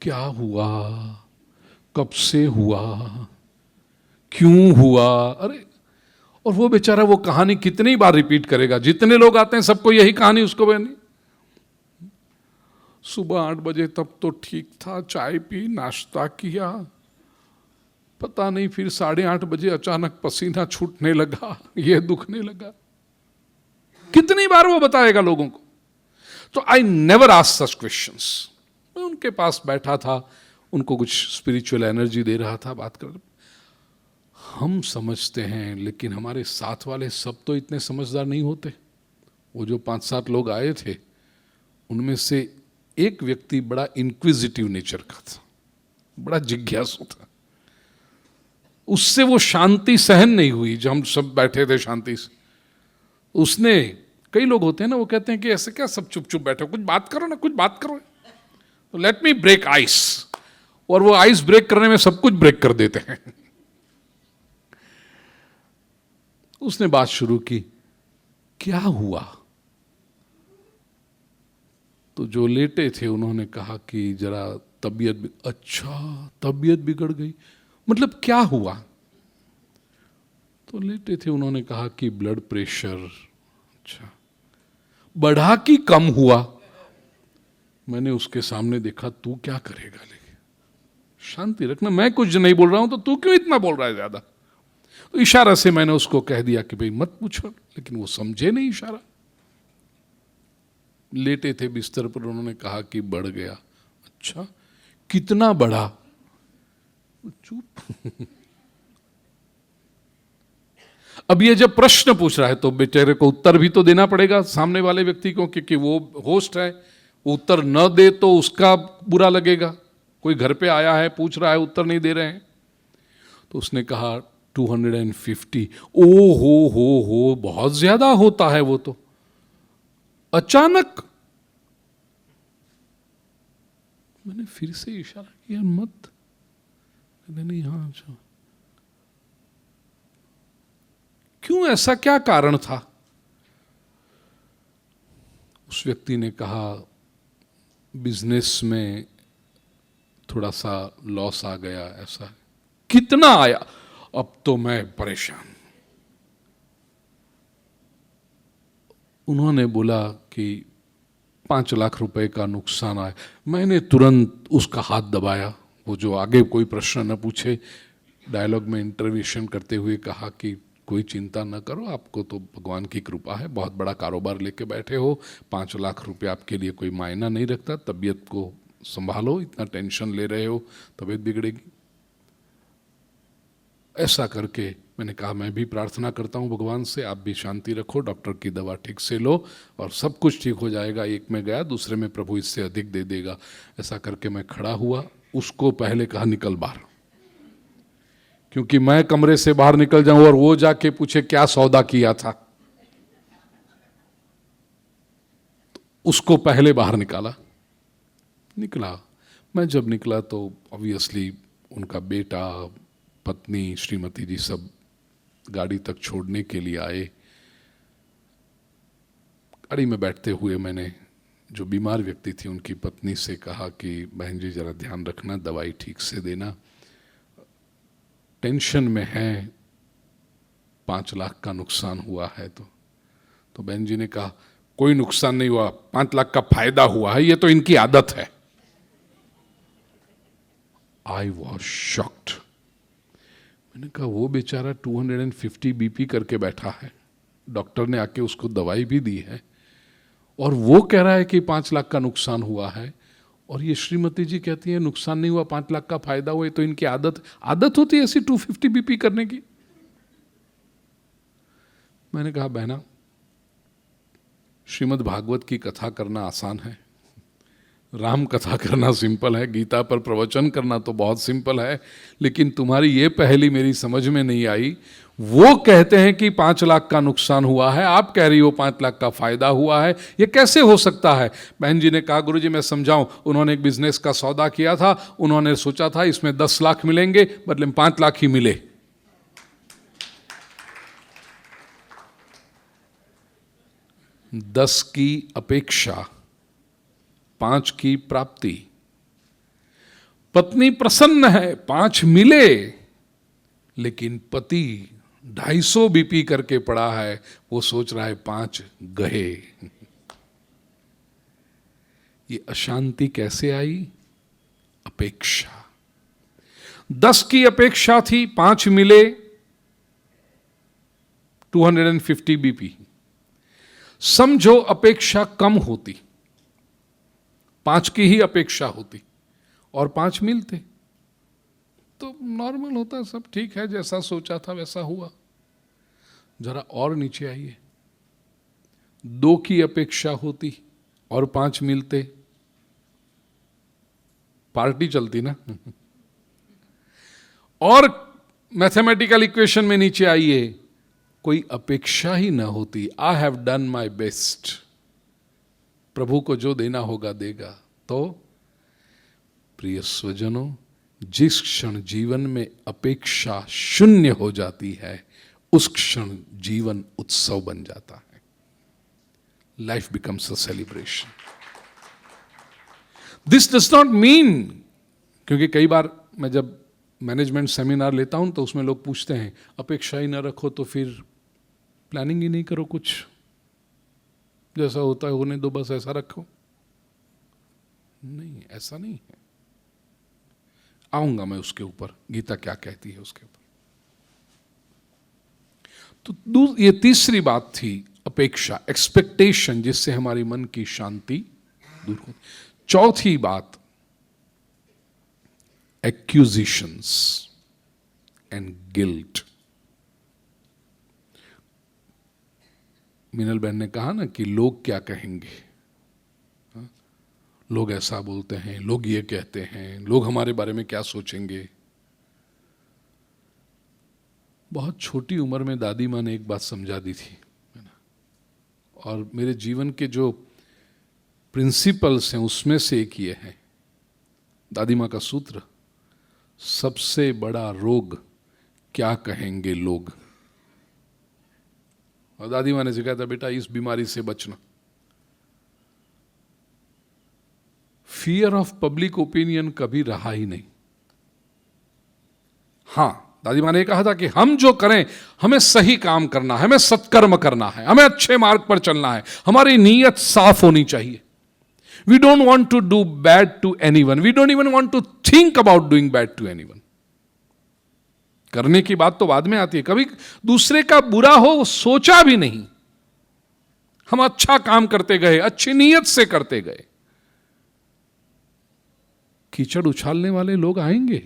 क्या हुआ, कब से हुआ, क्यों हुआ, अरे। और वो बेचारा वो कहानी कितनी बार रिपीट करेगा? जितने लोग आते हैं सबको यही कहानी उसको बनी। सुबह 8 बजे तब तो ठीक था, चाय पी, नाश्ता किया, पता नहीं फिर 8:30 बजे अचानक पसीना छूटने लगा, ये दुखने लगा। कितनी बार वो बताएगा लोगों को? तो I never ask such questions. मैं उनके पास बैठा था, उनको कुछ स्पिरिचुअल एनर्जी दे रहा था, बात कर। हम समझते हैं, लेकिन हमारे साथ वाले सब तो इतने समझदार नहीं होते। वो जो 5-7 लोग आए थे, उनमें से एक व्यक्ति बड़ा इंक्विजिटिव नेचर का था, बड़ा जिज्ञासु था। उससे वो शांति सहन नहीं हुई। जब हम सब बैठे थे शांति से, उसने, कई लोग होते हैं ना, वो कहते हैं कि ऐसे क्या सब चुप चुप बैठे हो, कुछ बात करो ना, कुछ बात करो, तो लेट मी ब्रेक आइस। और वो आइस ब्रेक करने में सब कुछ ब्रेक कर देते हैं। उसने बात शुरू की, क्या हुआ? तो जो लेटे थे उन्होंने कहा कि जरा तबीयत बिगड़ गई, मतलब क्या हुआ? तो लेटे थे उन्होंने कहा कि ब्लड प्रेशर अच्छा बढ़ा कि कम हुआ। मैंने उसके सामने देखा, तू क्या करेगा, लेकिन शांति रखना, मैं कुछ नहीं बोल रहा हूं तो तू क्यों इतना बोल रहा है ज्यादा? तो इशारा से मैंने उसको कह दिया कि भाई मत पूछो, लेकिन वो समझे नहीं इशारा। लेटे थे बिस्तर पर, उन्होंने कहा कि बढ़ गया। अच्छा, कितना बढ़ा? चुप। अब ये जब प्रश्न पूछ रहा है तो बेचारे को उत्तर भी तो देना पड़ेगा सामने वाले व्यक्ति को, क्योंकि वो होस्ट है। वो उत्तर न दे तो उसका बुरा लगेगा। कोई घर पे आया है, पूछ रहा है, उत्तर नहीं दे रहे हैं। तो उसने कहा 250। ओ हो, बहुत ज्यादा होता है वो तो। अचानक मैंने फिर से इशारा किया, मत। नहीं, हाँ अच्छा। क्यों, ऐसा क्या कारण था? उस व्यक्ति ने कहा, बिजनेस में थोड़ा सा लॉस आ गया। ऐसा कितना आया? अब तो मैं परेशान। उन्होंने बोला कि 5 लाख रुपए का नुकसान आया। मैंने तुरंत उसका हाथ दबाया, वो जो आगे कोई प्रश्न न पूछे, डायलॉग में इंटरवेंशन करते हुए कहा कि कोई चिंता न करो, आपको तो भगवान की कृपा है, बहुत बड़ा कारोबार लेके बैठे हो, 5 लाख रुपए आपके लिए कोई मायना नहीं रखता, तबीयत को संभालो, इतना टेंशन ले रहे हो, तबीयत बिगड़ेगी। ऐसा करके मैंने कहा, मैं भी प्रार्थना करता हूँ भगवान से, आप भी शांति रखो, डॉक्टर की दवा ठीक से लो और सब कुछ ठीक हो जाएगा। एक में गया, दूसरे में प्रभु इससे अधिक दे देगा। ऐसा करके मैं खड़ा हुआ, उसको पहले कहा निकल बाहर, क्योंकि मैं कमरे से बाहर निकल जाऊं और वो जाके पूछे क्या सौदा किया था। तो उसको पहले बाहर निकला। मैं जब निकला तो ऑब्वियसली उनका बेटा, पत्नी, श्रीमती जी सब गाड़ी तक छोड़ने के लिए आए। गाड़ी में बैठते हुए मैंने जो बीमार व्यक्ति थी उनकी पत्नी से कहा कि बहन जी जरा ध्यान रखना, दवाई ठीक से देना, टेंशन में है, 5 लाख का नुकसान हुआ है। तो बहन जी ने कहा, कोई नुकसान नहीं हुआ, 5 लाख का फायदा हुआ है, ये तो इनकी आदत है। I was shocked. मैंने कहा, वो बेचारा 250 बीपी करके बैठा है, डॉक्टर ने आके उसको दवाई भी दी है, और वो कह रहा है कि 5 लाख का नुकसान हुआ है, और ये श्रीमती जी कहती है नुकसान नहीं हुआ, 5 लाख का फायदा हुआ। तो इनकी आदत होती है ऐसी 250 बीपी करने की। मैंने कहा, बहना, श्रीमद् भागवत की कथा करना आसान है, राम कथा करना सिंपल है, गीता पर प्रवचन करना तो बहुत सिंपल है, लेकिन तुम्हारी ये पहेली मेरी समझ में नहीं आई। वो कहते हैं कि 5 लाख का नुकसान हुआ है, आप कह रही हो 5 लाख का फायदा हुआ है, ये कैसे हो सकता है? बहन जी ने कहा, गुरुजी मैं समझाऊं, उन्होंने एक बिजनेस का सौदा किया था, उन्होंने सोचा था इसमें 10 लाख मिलेंगे, बदले में 5 लाख ही मिले। दस की अपेक्षा 5 की प्राप्ति। पत्नी प्रसन्न है, 5 मिले, लेकिन पति 250 बीपी करके पड़ा है, वो सोच रहा है 5 गए। ये अशांति कैसे आई? अपेक्षा। 10 की अपेक्षा थी, 5 मिले, 250 बीपी। समझो अपेक्षा कम होती, 5 की ही अपेक्षा होती और 5 मिलते तो नॉर्मल होता, सब ठीक है, जैसा सोचा था वैसा हुआ। जरा और नीचे आइए, 2 की अपेक्षा होती और 5 मिलते, पार्टी चलती ना। और मैथमेटिकल इक्वेशन में नीचे आइए, कोई अपेक्षा ही ना होती, I have done my best, प्रभु को जो देना होगा देगा। तो प्रिय स्वजनों, जिस क्षण जीवन में अपेक्षा शून्य हो जाती है, उस क्षण जीवन उत्सव बन जाता है। life becomes a celebration. This does not mean, क्योंकि कई बार मैं जब मैनेजमेंट सेमिनार लेता हूं तो उसमें लोग पूछते हैं अपेक्षा ही ना रखो तो फिर प्लानिंग ही नहीं करो, कुछ जैसा होता है होने दो, बस ऐसा रखो। नहीं, ऐसा नहीं है। आऊंगा मैं उसके ऊपर, गीता क्या कहती है उसके ऊपर। तो ये तीसरी बात थी अपेक्षा, एक्सपेक्टेशन, जिससे हमारी मन की शांति दूर होती। चौथी बात एक्यूजिशंस एंड गिल्ट। मीनल बहन ने कहा ना कि लोग क्या कहेंगे, लोग ऐसा बोलते हैं, लोग ये कहते हैं, लोग हमारे बारे में क्या सोचेंगे। बहुत छोटी उम्र में दादी माँ ने एक बात समझा दी थी, है ना, और मेरे जीवन के जो प्रिंसिपल्स हैं उसमें से एक ये है, दादी माँ का सूत्र, सबसे बड़ा रोग क्या कहेंगे लोग। और दादी माँ ने सिखाया था, बेटा इस बीमारी से बचना। फियर ऑफ पब्लिक ओपिनियन कभी रहा ही नहीं। हां, दादी माँ ने कहा था कि हम जो करें, हमें सही काम करना है, हमें सत्कर्म करना है, हमें अच्छे मार्ग पर चलना है, हमारी नीयत साफ होनी चाहिए। We don't want to do bad to anyone, we don't even want to think about doing bad to anyone. करने की बात तो बाद में आती है, कभी दूसरे का बुरा हो वो सोचा भी नहीं, हम अच्छा काम करते गए, अच्छी नीयत से करते गए। कीचड़ उछालने वाले लोग आएंगे,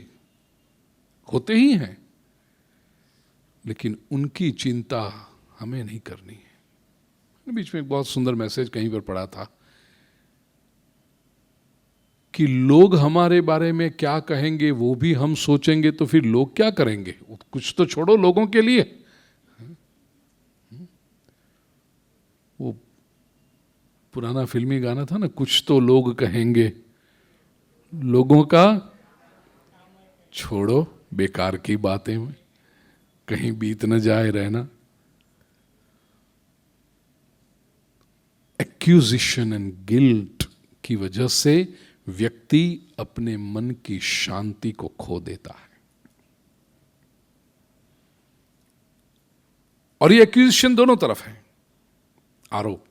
होते ही हैं, लेकिन उनकी चिंता हमें नहीं करनी है। बीच में एक बहुत सुंदर मैसेज कहीं पर पढ़ा था कि लोग हमारे बारे में क्या कहेंगे वो भी हम सोचेंगे तो फिर लोग क्या करेंगे। कुछ तो छोड़ो लोगों के लिए। वो पुराना फिल्मी गाना था ना, कुछ तो लोग कहेंगे, लोगों का छोड़ो बेकार की बातें में, कहीं बीत न जाए रहना। एक्यूजिशन एंड गिल्ट की वजह से व्यक्ति अपने मन की शांति को खो देता है। और ये एक्यूजिशन दोनों तरफ है, आरोप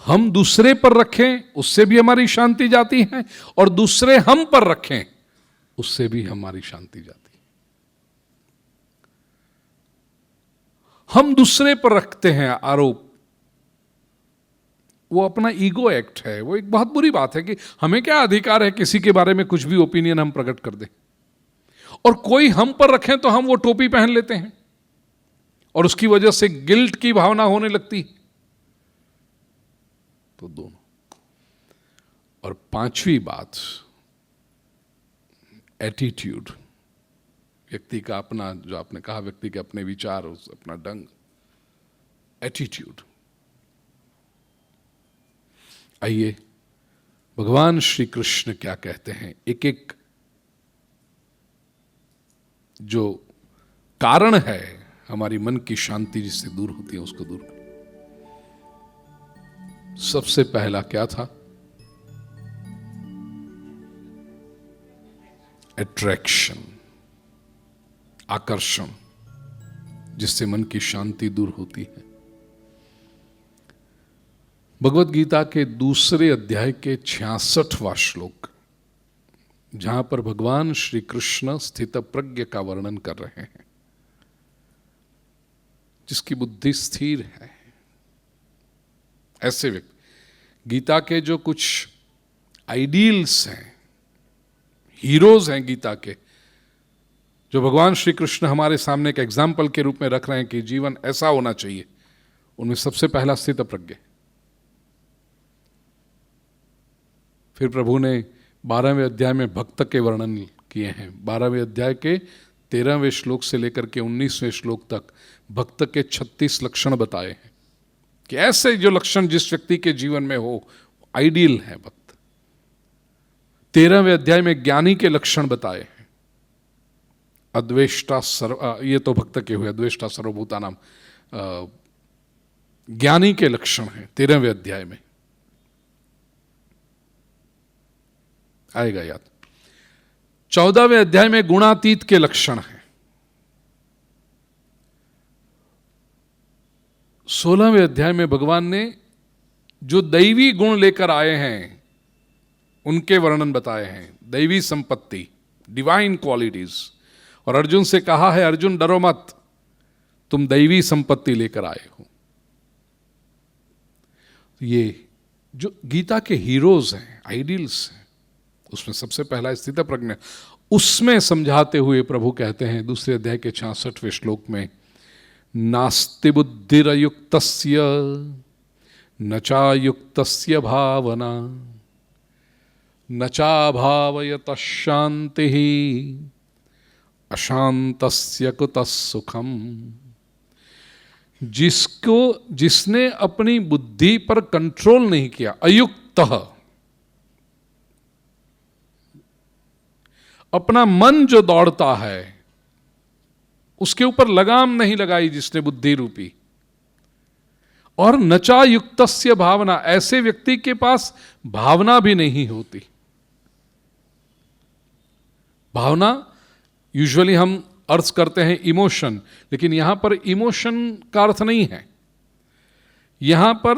हम दूसरे पर रखें उससे भी हमारी शांति जाती है, और दूसरे हम पर रखें उससे भी हमारी शांति जाती है। हम दूसरे पर रखते हैं आरोप, वो अपना ईगो एक्ट है, वो एक बहुत बुरी बात है कि हमें क्या अधिकार है किसी के बारे में कुछ भी ओपिनियन हम प्रकट कर दें। और कोई हम पर रखें तो हम वो टोपी पहन लेते हैं और उसकी वजह से गिल्ट की भावना होने लगती है। तो दोनों। और पांचवी बात एटीट्यूड, व्यक्ति का अपना, जो आपने कहा व्यक्ति के अपने विचार, अपना ढंग, एटीट्यूड। आइए भगवान श्री कृष्ण क्या कहते हैं, एक एक जो कारण है हमारी मन की शांति जिससे दूर होती है उसको दूर करें। सबसे पहला क्या था? अट्रैक्शन, आकर्षण, जिससे मन की शांति दूर होती है। भगवत गीता के दूसरे अध्याय के 66वां श्लोक, जहां पर भगवान श्री कृष्ण स्थित प्रज्ञ का वर्णन कर रहे हैं, जिसकी बुद्धि स्थिर है, ऐसे व्यक्ति। गीता के जो कुछ आइडियल्स हैं, हीरोज हैं गीता के, जो भगवान श्री कृष्ण हमारे सामने एक एग्जाम्पल के रूप में रख रहे हैं कि जीवन ऐसा होना चाहिए, उनमें सबसे पहला स्थित प्रज्ञ। फिर प्रभु ने 12वें अध्याय में भक्त के वर्णन किए हैं। 12वें अध्याय के 13वें श्लोक से लेकर के 19वें श्लोक तक भक्त के 36 लक्षण बताए हैं कि ऐसे जो लक्षण जिस व्यक्ति के जीवन में हो, आइडियल है भक्त। 13वें अध्याय में ज्ञानी के लक्षण बताए हैं। अद्वेष्टा सर्व, ये तो भक्त के हुए, अद्वेष्टा सर्वभूतानाम, ज्ञानी के लक्षण हैं 13वें अध्याय में, आएगा याद। 14वें अध्याय में गुणातीत के लक्षण हैं। 16वें अध्याय में भगवान ने जो दैवी गुण लेकर आए हैं उनके वर्णन बताए हैं, दैवी संपत्ति, डिवाइन क्वालिटीज। और अर्जुन से कहा है, अर्जुन डरो मत, तुम दैवी संपत्ति लेकर आए हो। ये जो गीता के हीरोज हैं, आइडियल्स हैं, उसमें सबसे पहला स्थित प्रज्ञ, उसमें समझाते हुए प्रभु कहते हैं दूसरे अध्याय के 66वें श्लोक में, नास्ति बुद्धिरयुक्तस्य न चायुक्तस्य भावना न चाभावयत शांति अशांतस्य कुतः सुखम। जिसने अपनी बुद्धि पर कंट्रोल नहीं किया, अयुक्त, अपना मन जो दौड़ता है उसके ऊपर लगाम नहीं लगाई जिसने बुद्धि रूपी, और नचा युक्तस्य भावना, ऐसे व्यक्ति के पास भावना भी नहीं होती। भावना यूजुअली हम अर्थ करते हैं इमोशन, लेकिन यहां पर इमोशन का अर्थ नहीं है, यहां पर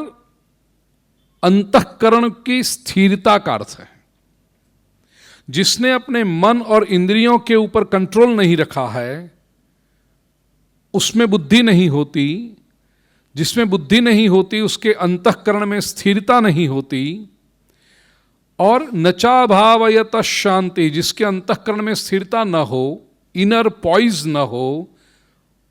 अंतःकरण की स्थिरता का अर्थ है। जिसने अपने मन और इंद्रियों के ऊपर कंट्रोल नहीं रखा है उसमें बुद्धि नहीं होती, जिसमें बुद्धि नहीं होती उसके अंतःकरण में स्थिरता नहीं होती, और नचा भावयत शांति, जिसके अंतःकरण में स्थिरता न हो, इनर पॉइज न हो,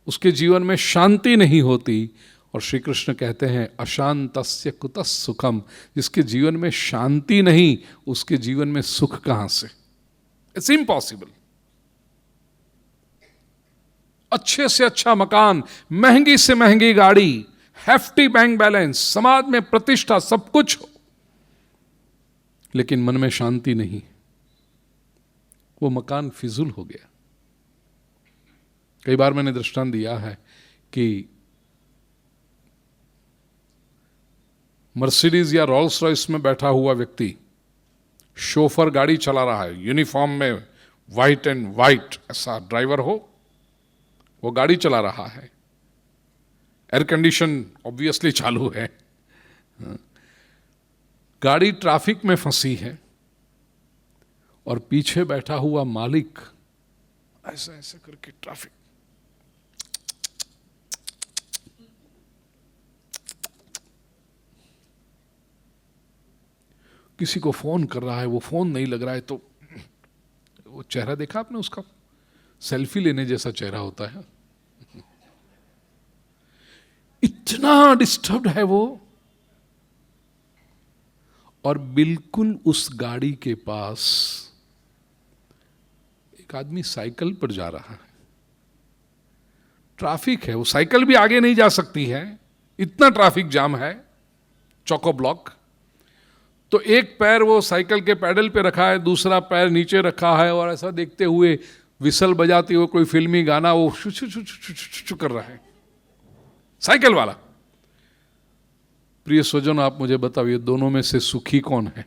उसके जीवन में शांति नहीं होती। और श्री कृष्ण कहते हैं अशांतस्य कुतः सुखम, जिसके जीवन में शांति नहीं उसके जीवन में सुख कहां से? It's impossible. अच्छे से अच्छा मकान, महंगी से महंगी गाड़ी, हेफ्टी बैंक बैलेंस, समाज में प्रतिष्ठा, सब कुछ हो, लेकिन मन में शांति नहीं, वो मकान फिजूल हो गया। कई बार मैंने दृष्टांत दिया है कि मर्सिडीज या रोल्स रॉयस में बैठा हुआ व्यक्ति, शोफर गाड़ी चला रहा है, यूनिफॉर्म में, व्हाइट एंड व्हाइट, ऐसा ड्राइवर हो, वो गाड़ी चला रहा है, एयर कंडीशन ऑब्वियसली चालू है, गाड़ी ट्रैफिक में फंसी है, और पीछे बैठा हुआ मालिक ऐसा ऐसा करके ट्रैफिक, किसी को फोन कर रहा है, वो फोन नहीं लग रहा है, तो वो चेहरा देखा आपने उसका? सेल्फी लेने जैसा चेहरा होता है, इतना डिस्टर्ब्ड है वो। और बिल्कुल उस गाड़ी के पास एक आदमी साइकिल पर जा रहा है, ट्रैफिक है, वो साइकिल भी आगे नहीं जा सकती है, इतना ट्रैफिक जाम है, चौको ब्लॉक। तो एक पैर वो साइकिल के पैडल पे रखा है, दूसरा पैर नीचे रखा है, और ऐसा देखते हुए विसल बजाते हुए कोई फिल्मी गाना वो शु शु शु शु शु शु कर रहा है, साइकिल वाला। प्रिय स्वजन, आप मुझे बताओ, ये दोनों में से सुखी कौन है?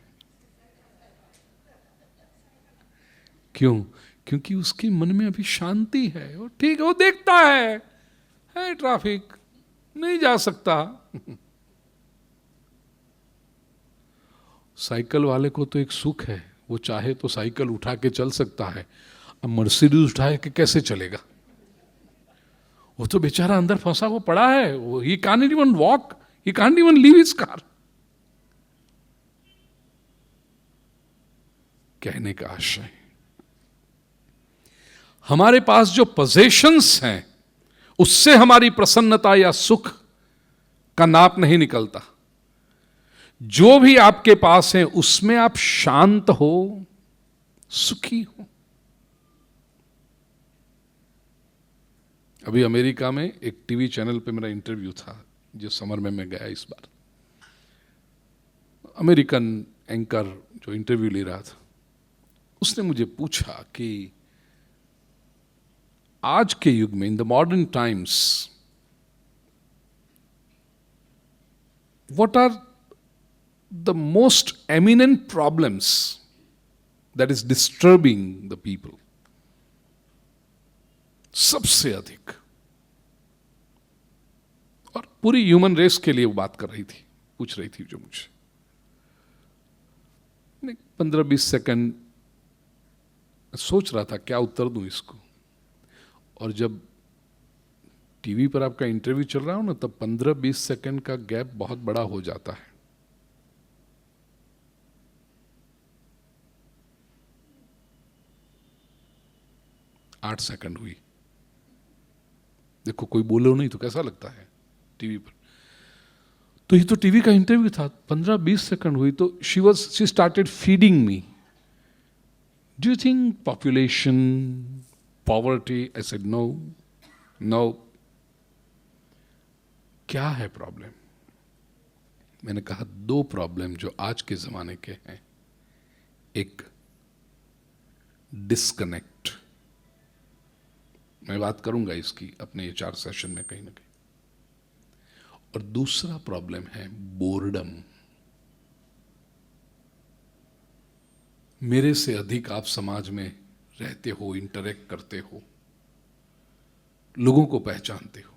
क्यों? क्योंकि उसके मन में अभी शांति है, वो ठीक है, वो देखता है ट्रैफिक, नहीं जा सकता। साइकिल वाले को तो एक सुख है, वो चाहे तो साइकिल उठा के चल सकता है, अब मर्सिडीज उठाए के कैसे चलेगा? वो तो बेचारा अंदर फंसा हुआ पड़ा है, वो he can't even walk, he can't even leave his car. कहने का आशय, हमारे पास जो पोजेशंस हैं उससे हमारी प्रसन्नता या सुख का नाप नहीं निकलता। जो भी आपके पास है उसमें आप शांत हो, सुखी हो। अभी अमेरिका में एक टीवी चैनल पे मेरा इंटरव्यू था, जो समर में मैं गया इस बार। अमेरिकन एंकर जो इंटरव्यू ले रहा था, उसने मुझे पूछा कि आज के युग में, in the modern times, what are the most eminent problems that is disturbing the people? सबसे अधिक, और पूरी ह्यूमन रेस के लिए वो बात कर रही थी, पूछ रही थी जो मुझे। 15-20 सेकंड सोच रहा था क्या उत्तर दूं इसको, और जब टीवी पर आपका इंटरव्यू चल रहा हो ना, तब 15-20 सेकंड का गैप बहुत बड़ा हो जाता है। आठ सेकंड हुई। देखो कोई बोलो नहीं तो कैसा लगता है टीवी पर। तो ये तो टीवी का इंटरव्यू था, 15-20 सेकंड हुई तो she started feeding me. Do you think population, poverty? I said no, no. क्या है प्रॉब्लम? मैंने कहा 2 प्रॉब्लम जो आज के जमाने के हैं। एक डिस्कनेक्ट, मैं बात करूंगा इसकी अपने HR सेशन में कहीं ना कहीं, और दूसरा प्रॉब्लम है बोर्डम। मेरे से अधिक आप समाज में रहते हो, इंटरेक्ट करते हो, लोगों को पहचानते हो।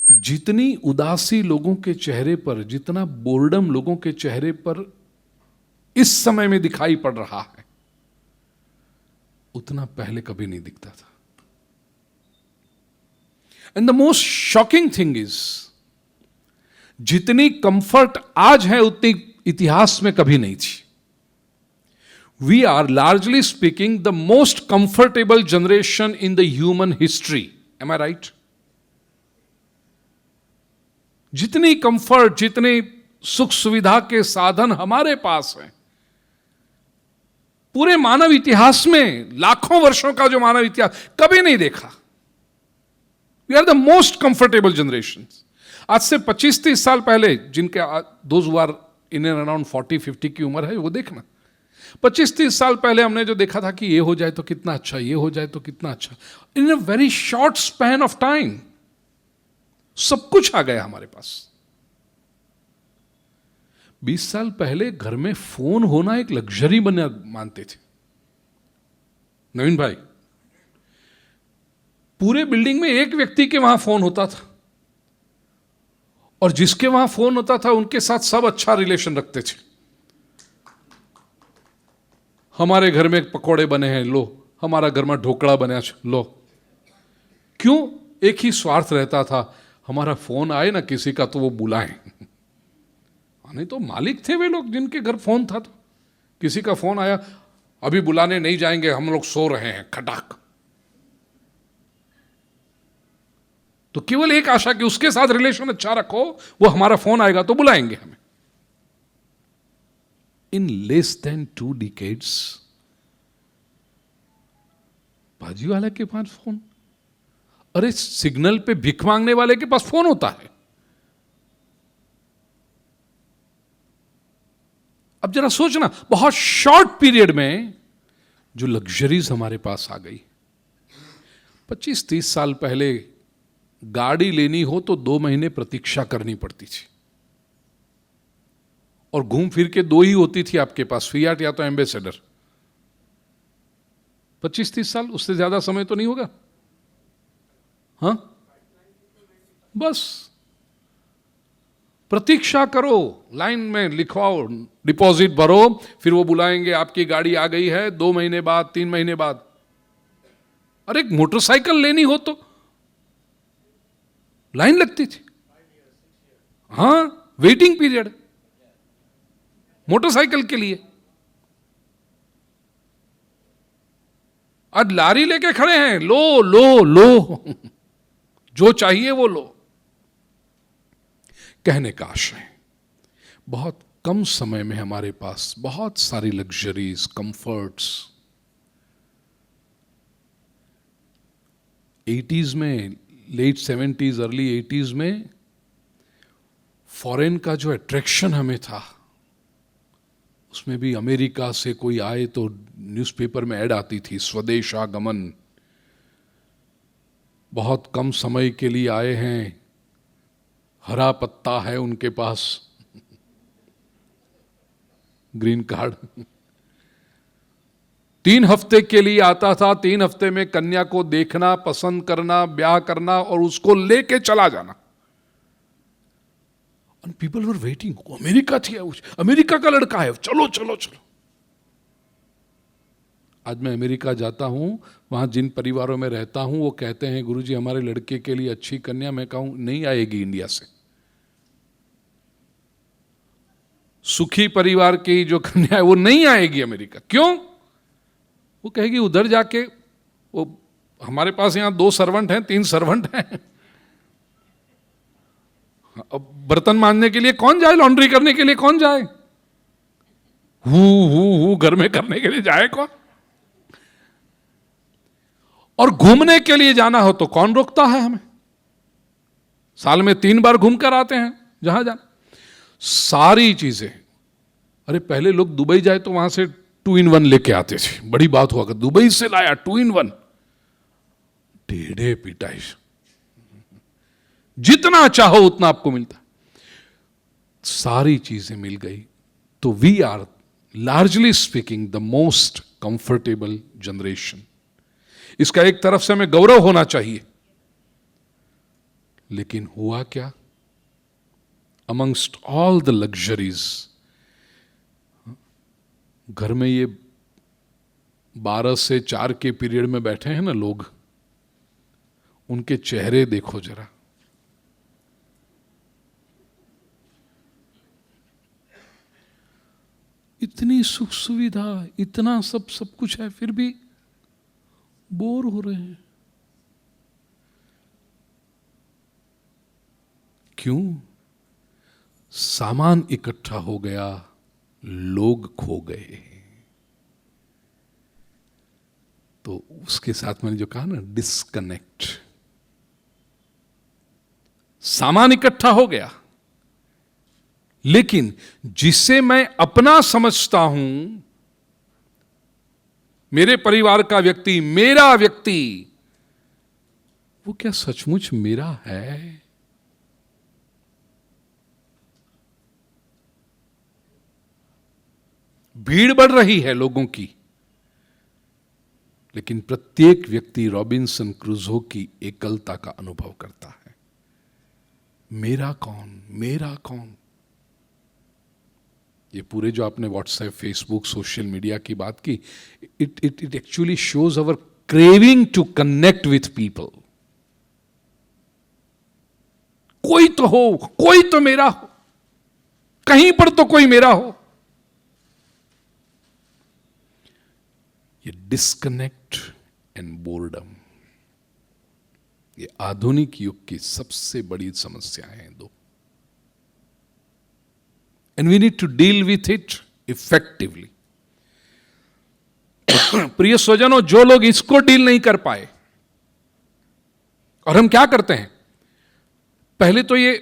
जितनी उदासी लोगों के चेहरे पर, जितना बोर्डम लोगों के चेहरे पर इस समय में दिखाई पड़ रहा है, उतना पहले कभी नहीं दिखता था। And the most shocking thing is, जितनी कंफर्ट आज है उतनी इतिहास में कभी नहीं थी। We are largely speaking the most comfortable generation in the human history. Am I right? जितनी कंफर्ट, जितने सुख सुविधा के साधन हमारे पास हैं, पूरे मानव इतिहास में, लाखों वर्षों का जो मानव इतिहास, कभी नहीं देखा। We are the most comfortable generation. आज से 25-30 साल पहले, जिनके those who are in and around 40-50 की उम्र है, वो देखना, 25-30 साल पहले हमने जो देखा था कि ये हो जाए तो कितना अच्छा, ये हो जाए तो कितना अच्छा, in a very short span of time सब कुछ आ गया हमारे पास। 20 साल पहले घर में फोन होना एक लग्जरी बना मानते थे। नवीन भाई, पूरे बिल्डिंग में एक व्यक्ति के वहां फोन होता था, और जिसके वहां फोन होता था उनके साथ सब अच्छा रिलेशन रखते थे। हमारे घर में पकोड़े बने हैं, लो। हमारा घर में ढोकड़ा बना, लो। क्यों? एक ही स्वार्थ रहता था, हमारा फोन आए ना किसी का तो वो बुलाएं। नहीं तो मालिक थे वे लोग जिनके घर फोन था, तो किसी का फोन आया, अभी बुलाने नहीं जाएंगे, हम लोग सो रहे हैं, खटाक। तो केवल एक आशा कि उसके साथ रिलेशन अच्छा रखो, वो हमारा फोन आएगा तो बुलाएंगे हमें। इन लेस देन 2 decades बाजी वाले के पास फोन, अरे सिग्नल पे भिख मांगने वाले के पास फोन होता है। अब जरा सोचना, बहुत शॉर्ट पीरियड में जो लग्जरीज हमारे पास आ गई। 25-30 साल पहले गाड़ी लेनी हो तो 2 महीने प्रतीक्षा करनी पड़ती थी, और घूम फिर के 2 ही होती थी आपके पास, फियाट या तो एम्बेसडर। 25-30 साल, उससे ज्यादा समय तो नहीं होगा। हाँ, बस प्रतीक्षा करो, लाइन में लिखवाओ, डिपॉजिट भरो, फिर वो बुलाएंगे, आपकी गाड़ी आ गई है 2 महीने बाद, 3 महीने बाद। अरे एक मोटरसाइकिल लेनी हो तो लाइन लगती थी। हाँ, वेटिंग पीरियड मोटरसाइकिल के लिए। आज लारी लेके खड़े हैं, लो लो लो, जो चाहिए वो लो। कहने का आशय, बहुत कम समय में हमारे पास बहुत सारी लग्जरीज, कंफर्ट्स। 80s में, लेट 70s, अर्ली 80s में फॉरेन का जो अट्रैक्शन हमें था, उसमें भी अमेरिका से कोई आए तो न्यूज़पेपर में ऐड आती थी, स्वदेश आगमन, बहुत कम समय के लिए आए हैं, हरा पत्ता है उनके पास, ग्रीन कार्ड। 3 हफ्ते के लिए आता था, 3 हफ्ते में कन्या को देखना, पसंद करना, ब्याह करना और उसको लेके चला जाना। And people were waiting. America थी, अमेरिका का लड़का है, चलो चलो चलो। आज मैं अमेरिका जाता हूं, वहां जिन परिवारों में रहता हूं वो कहते हैं गुरुजी हमारे लड़के के लिए अच्छी कन्या। मैं कहूं नहीं आएगी इंडिया से। सुखी परिवार की जो कन्या है वो नहीं आएगी अमेरिका। क्यों? वो कहेगी उधर जाके, वो हमारे पास यहां 2 सर्वेंट हैं, 3 सर्वेंट हैं, अब बर्तन मांजने के लिए कौन जाए, लॉन्ड्री करने के लिए कौन जाए, हु घर में करने के लिए जाए कौन? और घूमने के लिए जाना हो तो कौन रोकता है हमें? साल में 3 बार घूम कर आते हैं जहां जाना। सारी चीजें, अरे पहले लोग दुबई जाए तो वहां से 2 in 1 लेके आते थे, बड़ी बात हुआ कि दुबई से लाया 2 in 1, टेढ़े पिटाई। जितना चाहो उतना आपको मिलता। सारी चीजें मिल गई तो we are largely speaking the most comfortable generation. इसका एक तरफ से हमें गौरव होना चाहिए, लेकिन हुआ क्या? अमंगस्ट ऑल द लग्जरीज, घर में ये 12 से 4 के पीरियड में बैठे हैं ना लोग, उनके चेहरे देखो जरा। इतनी सुख सुविधा, इतना सब कुछ है, फिर भी बोर हो रहे हैं। क्यों? सामान इकट्ठा हो गया, लोग खो गए। तो उसके साथ मैंने जो कहा ना, डिस्कनेक्ट। सामान इकट्ठा हो गया, लेकिन जिसे मैं अपना समझता हूं, मेरे परिवार का व्यक्ति, मेरा व्यक्ति, वो क्या सचमुच मेरा है? भीड़ बढ़ रही है लोगों की, लेकिन प्रत्येक व्यक्ति रॉबिन्सन क्रूसो की एकलता का अनुभव करता है। मेरा कौन, मेरा कौन? ये पूरे जो आपने व्हाट्सएप, फेसबुक, सोशल मीडिया की बात की, it actually shows our craving to connect with people. कोई तो हो, कोई तो मेरा हो, कहीं पर तो कोई मेरा हो। ये डिस्कनेक्ट एंड बोर्डम, ये आधुनिक युग की सबसे बड़ी समस्याएं हैं 2, and we need to deal with it effectively. प्रिय स्वजनों, जो लोग इसको डील नहीं कर पाए, और हम क्या करते हैं, पहले तो ये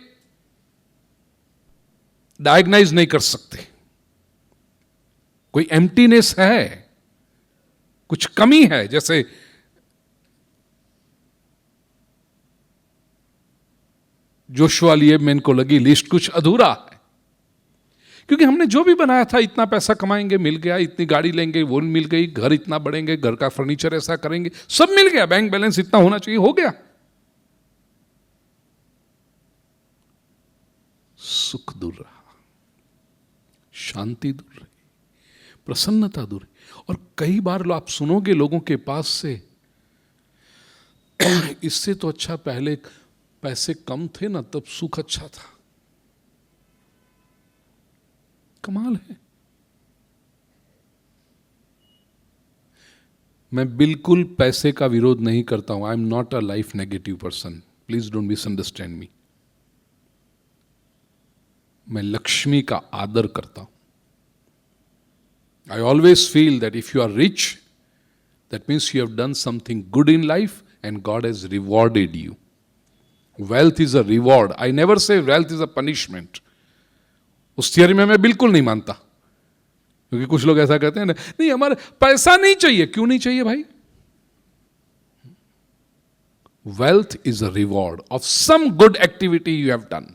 डायग्नाइज नहीं कर सकते, कोई एम्प्टीनेस है, कुछ कमी है। जैसे जोशुआ लिएबमैन को लगी लिस्ट कुछ अधूरा है, क्योंकि हमने जो भी बनाया था, इतना पैसा कमाएंगे, मिल गया, इतनी गाड़ी लेंगे, वो मिल गई, घर इतना बढ़ेंगे, घर का फर्नीचर ऐसा करेंगे, सब मिल गया, बैंक बैलेंस इतना होना चाहिए, हो गया। सुख दूर रहा, शांति दूर रही, प्रसन्नता दूर रही। और कई बार आप सुनोगे लोगों के पास से, इससे तो अच्छा पहले पैसे कम थे ना, तब सुख अच्छा था। कमाल है। मैं बिल्कुल पैसे का विरोध नहीं करता हूं। I am not a life negative person, please don't misunderstand मी। मैं लक्ष्मी का आदर करता हूं। I always feel that if you are rich, that means you have done something good in life and God has rewarded you. Wealth is a reward. I never say wealth is a punishment. उस theory में मैं बिल्कुल नहीं मानता, क्योंकि कुछ लोग ऐसा कहते हैं ना, नहीं हमारे पैसा नहीं चाहिए। क्यों नहीं चाहिए भाई? Wealth is a reward of some good activity you have done.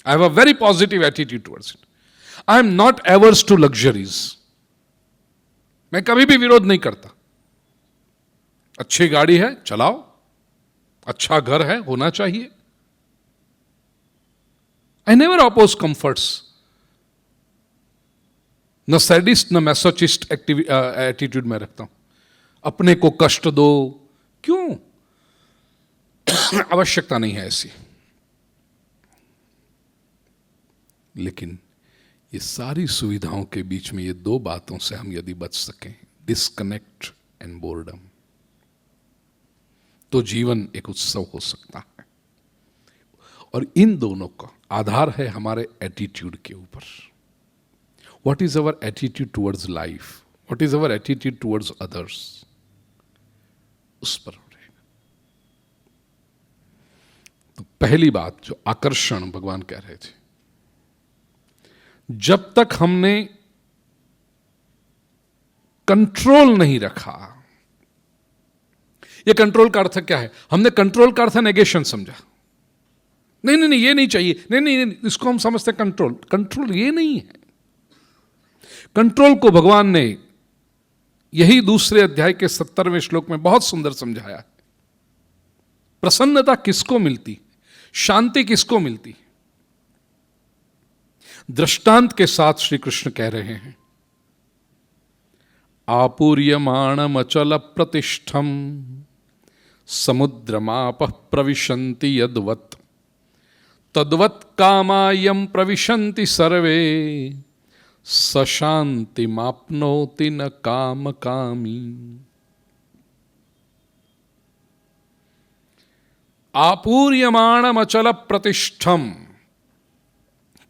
I have a very positive attitude towards it. I am not averse to luxuries. मैं कभी भी विरोध नहीं करता. अच्छी गाड़ी है, चलाओ. अच्छा घर है, होना चाहिए. I never oppose comforts. न सैडिस्ट न मैसोचिस्ट एटीट्यूड में रखता हूं. अपने को कष्ट दो, क्यों? आवश्यकता नहीं है ऐसी. लेकिन ये सारी सुविधाओं के बीच में ये दो बातों से हम यदि बच सकें, डिस्कनेक्ट एंड बोर्डम, तो जीवन एक उत्सव हो सकता है. और इन दोनों का आधार है हमारे एटीट्यूड के ऊपर. What is our attitude towards life, what is our attitude towards others, उस पर रहेगा. तो पहली बात जो आकर्षण भगवान कह रहे थे, जब तक हमने कंट्रोल नहीं रखा. ये कंट्रोल का अर्थ क्या है? हमने कंट्रोल का अर्थ नेगेशन समझा. नहीं नहीं नहीं, ये नहीं चाहिए, नहीं नहीं नहीं, इसको हम समझते कंट्रोल. कंट्रोल ये नहीं है. कंट्रोल को भगवान ने यही दूसरे अध्याय के 70वें श्लोक में बहुत सुंदर समझाया है. प्रसन्नता किसको मिलती, शांति किसको मिलती? दृष्टांत के साथ श्री कृष्ण कह रहे हैं, आपूर्यमाणम अचल प्रतिष्ठम समुद्रमाप प्रविशन्ति यद्वत् तद्वत् कामायम प्रविशन्ति सर्वे सशांति माप्नोति न काम कामी. आपूर्यमाणम अचल प्रतिष्ठम,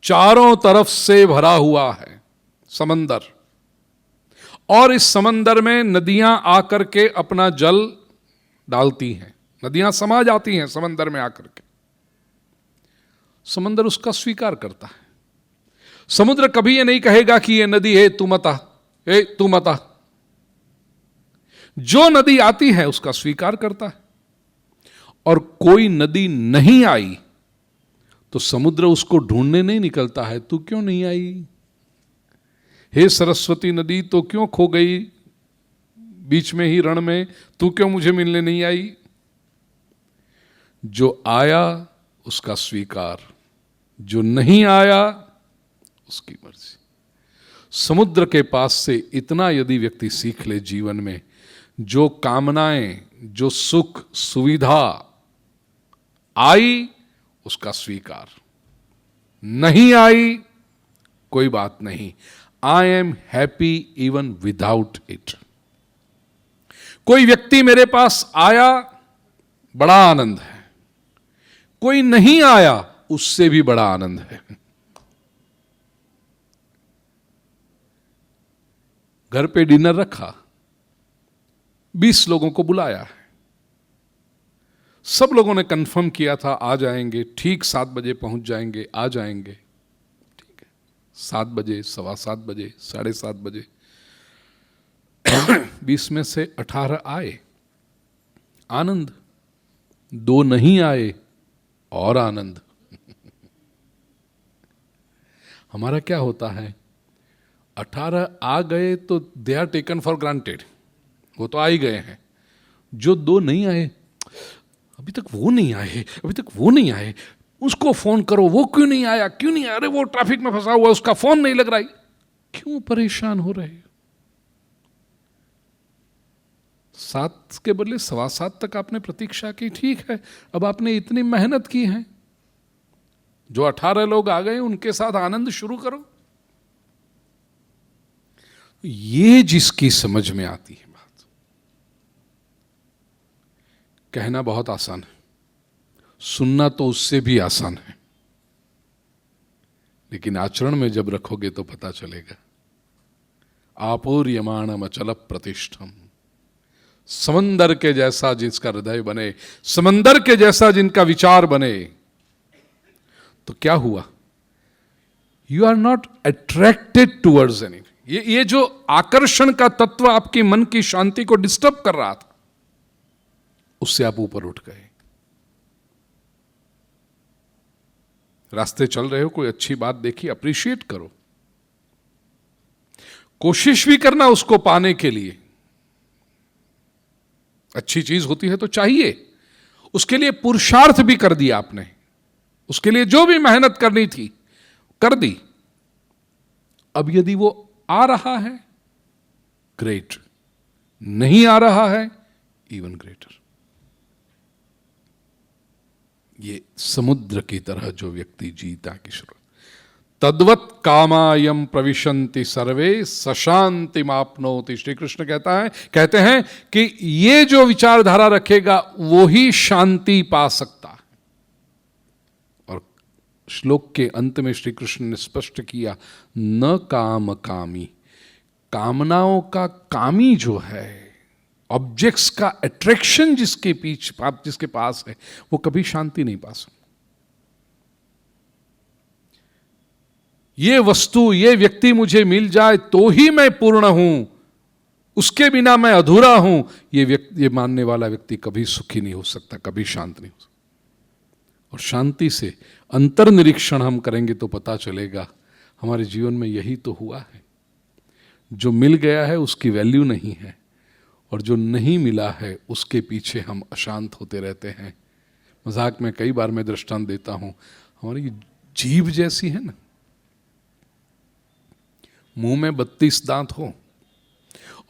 चारों तरफ से भरा हुआ है समंदर, और इस समंदर में नदियां आकर के अपना जल डालती हैं. नदियां समा जाती हैं समंदर में आकर के. समंदर उसका स्वीकार करता है. समुद्र कभी ये नहीं कहेगा कि ये नदी है तू मत आ, तू मत आ. जो नदी आती है उसका स्वीकार करता है. और कोई नदी नहीं आई तो समुद्र उसको ढूंढने नहीं निकलता है, तू क्यों नहीं आई, हे सरस्वती नदी तो क्यों खो गई बीच में ही रण में, तू क्यों मुझे मिलने नहीं आई. जो आया उसका स्वीकार, जो नहीं आया उसकी मर्जी. समुद्र के पास से इतना यदि व्यक्ति सीख ले जीवन में, जो कामनाएं, जो सुख सुविधा आई उसका स्वीकार, नहीं आई कोई बात नहीं. I am happy even without it. कोई व्यक्ति मेरे पास आया, बड़ा आनंद है. कोई नहीं आया, उससे भी बड़ा आनंद है. घर पे डिनर रखा, 20 लोगों को बुलाया है. सब लोगों ने कंफर्म किया था आ जाएंगे, ठीक 7 बजे पहुंच जाएंगे, आ जाएंगे. ठीक है, 7 बजे, 7:15 बजे, 7:30 बजे 20 में से 18 आए, आनंद. 2 नहीं आए, और आनंद. हमारा क्या होता है, 18 आ गए तो they are taken for granted, वो तो आ ही गए हैं. जो 2 नहीं आए, अभी तक वो नहीं आए, अभी तक वो नहीं आए, उसको फोन करो, वो क्यों नहीं आया, क्यों नहीं आया, अरे वो ट्रैफिक में फंसा हुआ, उसका फोन नहीं लग रहा है. क्यों परेशान हो रहे हो? 7 के बदले 7:15 तक आपने प्रतीक्षा की, ठीक है. अब आपने इतनी मेहनत की है, जो 18 लोग आ गए उनके साथ आनंद शुरू करो. ये जिसकी समझ में आती है बात, कहना बहुत आसान है, सुनना तो उससे भी आसान है, लेकिन आचरण में जब रखोगे तो पता चलेगा. आपूर्यमाणम अचल प्रतिष्ठम, समंदर के जैसा जिसका हृदय बने, समंदर के जैसा जिनका विचार बने, तो क्या हुआ, you are not attracted towards anything. ये जो आकर्षण का तत्व आपके मन की शांति को डिस्टर्ब कर रहा था, उससे आप ऊपर उठ गए. रास्ते चल रहे हो, कोई अच्छी बात देखी, अप्रिशिएट करो, कोशिश भी करना उसको पाने के लिए। अच्छी चीज होती है तो चाहिए, उसके लिए पुरुषार्थ भी कर दिया आपने, उसके लिए जो भी मेहनत करनी थी कर दी। अब यदि वो आ रहा है, ग्रेट, नहीं आ रहा है, इवन ग्रेटर। ये समुद्र की तरह जो व्यक्ति जीता की शुरू, तद्वत कामायम प्रविशन्ति सर्वे सशांति मापनोति। श्री कृष्ण कहते हैं कि ये जो विचारधारा रखेगा वो ही शांति पा सकता है। और श्लोक के अंत में श्री कृष्ण ने स्पष्ट किया, न काम कामी, कामनाओं का कामी जो है, ऑब्जेक्ट्स का अट्रैक्शन जिसके पास है, वो कभी शांति नहीं पा सकता। ये वस्तु, ये व्यक्ति मुझे मिल जाए तो ही मैं पूर्ण हूं, उसके बिना मैं अधूरा हूं, ये मानने वाला व्यक्ति कभी सुखी नहीं हो सकता, कभी शांत नहीं हो सकता। और शांति से अंतर्निरीक्षण हम करेंगे तो पता चलेगा हमारे जीवन में यही तो हुआ है। जो मिल गया है उसकी वैल्यू नहीं है, और जो नहीं मिला है उसके पीछे हम अशांत होते रहते हैं। मजाक में कई बार मैं दृष्टांत देता हूं, हमारी जीभ जैसी है ना, मुंह में 32 दांत हो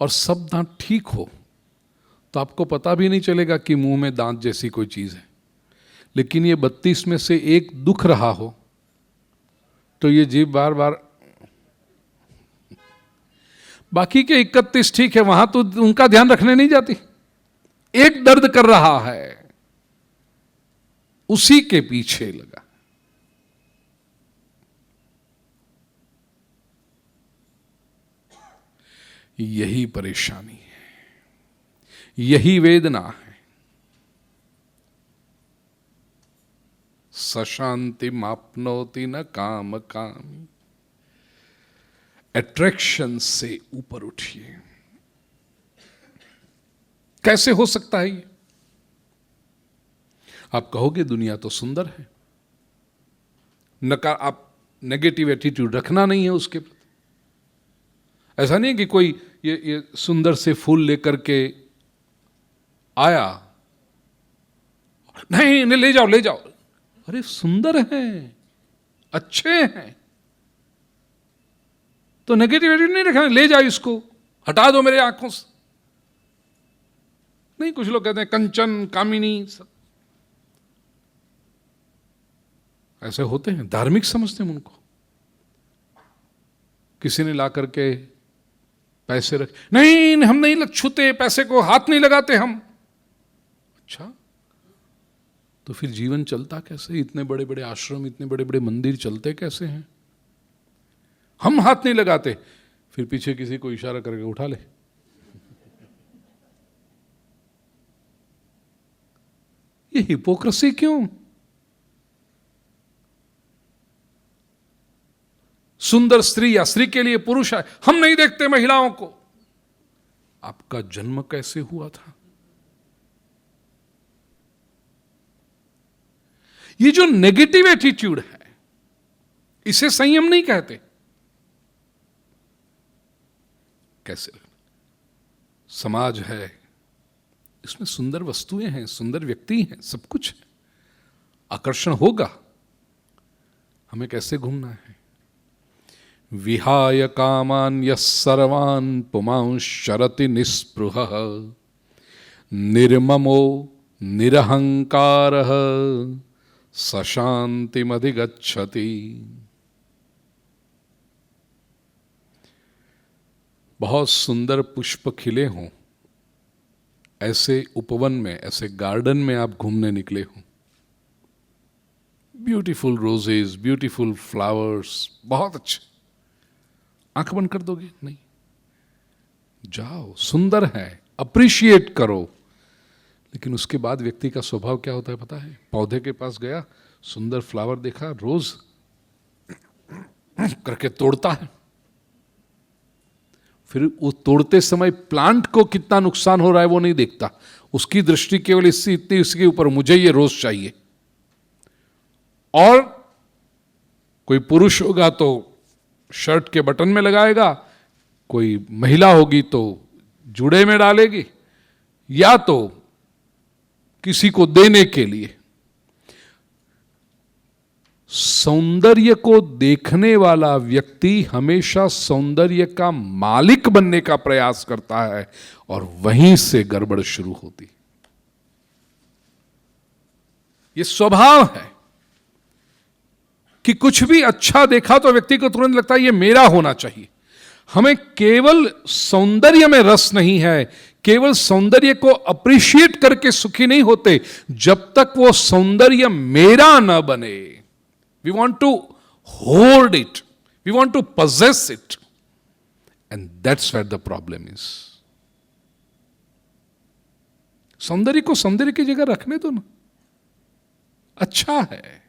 और सब दांत ठीक हो तो आपको पता भी नहीं चलेगा कि मुंह में दांत जैसी कोई चीज है। लेकिन ये 32 में से एक दुख रहा हो तो ये जीभ बार बार, बाकी के 31 ठीक है, वहां तो उनका ध्यान रखने नहीं जाती। एक दर्द कर रहा है, उसी के पीछे लगा। यही परेशानी है, यही वेदना है। सशांति मापनोति न काम कामी। अट्रैक्शन से ऊपर उठिए। कैसे हो सकता है ये? आप कहोगे दुनिया तो सुंदर है, आप नेगेटिव एटीट्यूड रखना नहीं है उसके प्रति। ऐसा नहीं है कि कोई ये सुंदर से फूल लेकर के आया, नहीं ले जाओ ले जाओ, अरे सुंदर हैं, अच्छे हैं, तो नेगेटिव एटीट्यूड नहीं रखना, ले जाओ इसको, हटा दो मेरे आंखों से। नहीं, कुछ लोग कहते हैं कंचन कामिनी, सब ऐसे होते हैं, धार्मिक समझते हैं उनको। किसी ने ला करके पैसे रख, नहीं हम नहीं छूते, पैसे को हाथ नहीं लगाते हम। अच्छा, तो फिर जीवन चलता कैसे? इतने बड़े बड़े आश्रम, इतने बड़े बड़े मंदिर चलते कैसे हैं? हम हाथ नहीं लगाते, फिर पीछे किसी को इशारा करके उठा ले। ये हिपोक्रेसी क्यों? सुंदर स्त्री या स्त्री के लिए पुरुष है, हम नहीं देखते महिलाओं को। आपका जन्म कैसे हुआ था? ये जो नेगेटिव एटीट्यूड है, इसे संयम नहीं कहते। कैसे? समाज है, इसमें सुंदर वस्तुएं हैं, सुंदर व्यक्ति हैं, सब कुछ है, आकर्षण होगा। हमें कैसे घूमना है? विहाय कामान यः सर्वान् पुमांश्चरति निस्पृहः निर्ममो निरहंकारः सशांतिमधिगच्छति। बहुत सुंदर पुष्प खिले हों, ऐसे उपवन में, ऐसे गार्डन में आप घूमने निकले हों, ब्यूटीफुल रोजेस, ब्यूटीफुल फ्लावर्स, बहुत अच्छे, आंख बंद कर दोगे? नहीं, जाओ, सुंदर है, अप्रिशिएट करो। लेकिन उसके बाद व्यक्ति का स्वभाव क्या होता है पता है? पौधे के पास गया, सुंदर फ्लावर देखा, रोज करके तोड़ता है। फिर वो तोड़ते समय प्लांट को कितना नुकसान हो रहा है वो नहीं देखता, उसकी दृष्टि केवल इसके ऊपर, मुझे ये रोज चाहिए। और कोई पुरुष होगा तो शर्ट के बटन में लगाएगा, कोई महिला होगी तो जूड़े में डालेगी, या तो किसी को देने के लिए। सौंदर्य को देखने वाला व्यक्ति हमेशा सौंदर्य का मालिक बनने का प्रयास करता है और वहीं से गड़बड़ शुरू होती। ये स्वभाव है कि कुछ भी अच्छा देखा तो व्यक्ति को तुरंत लगता है ये मेरा होना चाहिए। हमें केवल सौंदर्य में रस नहीं है, केवल सौंदर्य को अप्रिशिएट करके सुखी नहीं होते जब तक वो सौंदर्य मेरा न बने। We want to hold it, we want to possess it, and that's where the problem is. सौंदर्य को सौंदर्य की जगह रखने दो ना, अच्छा है,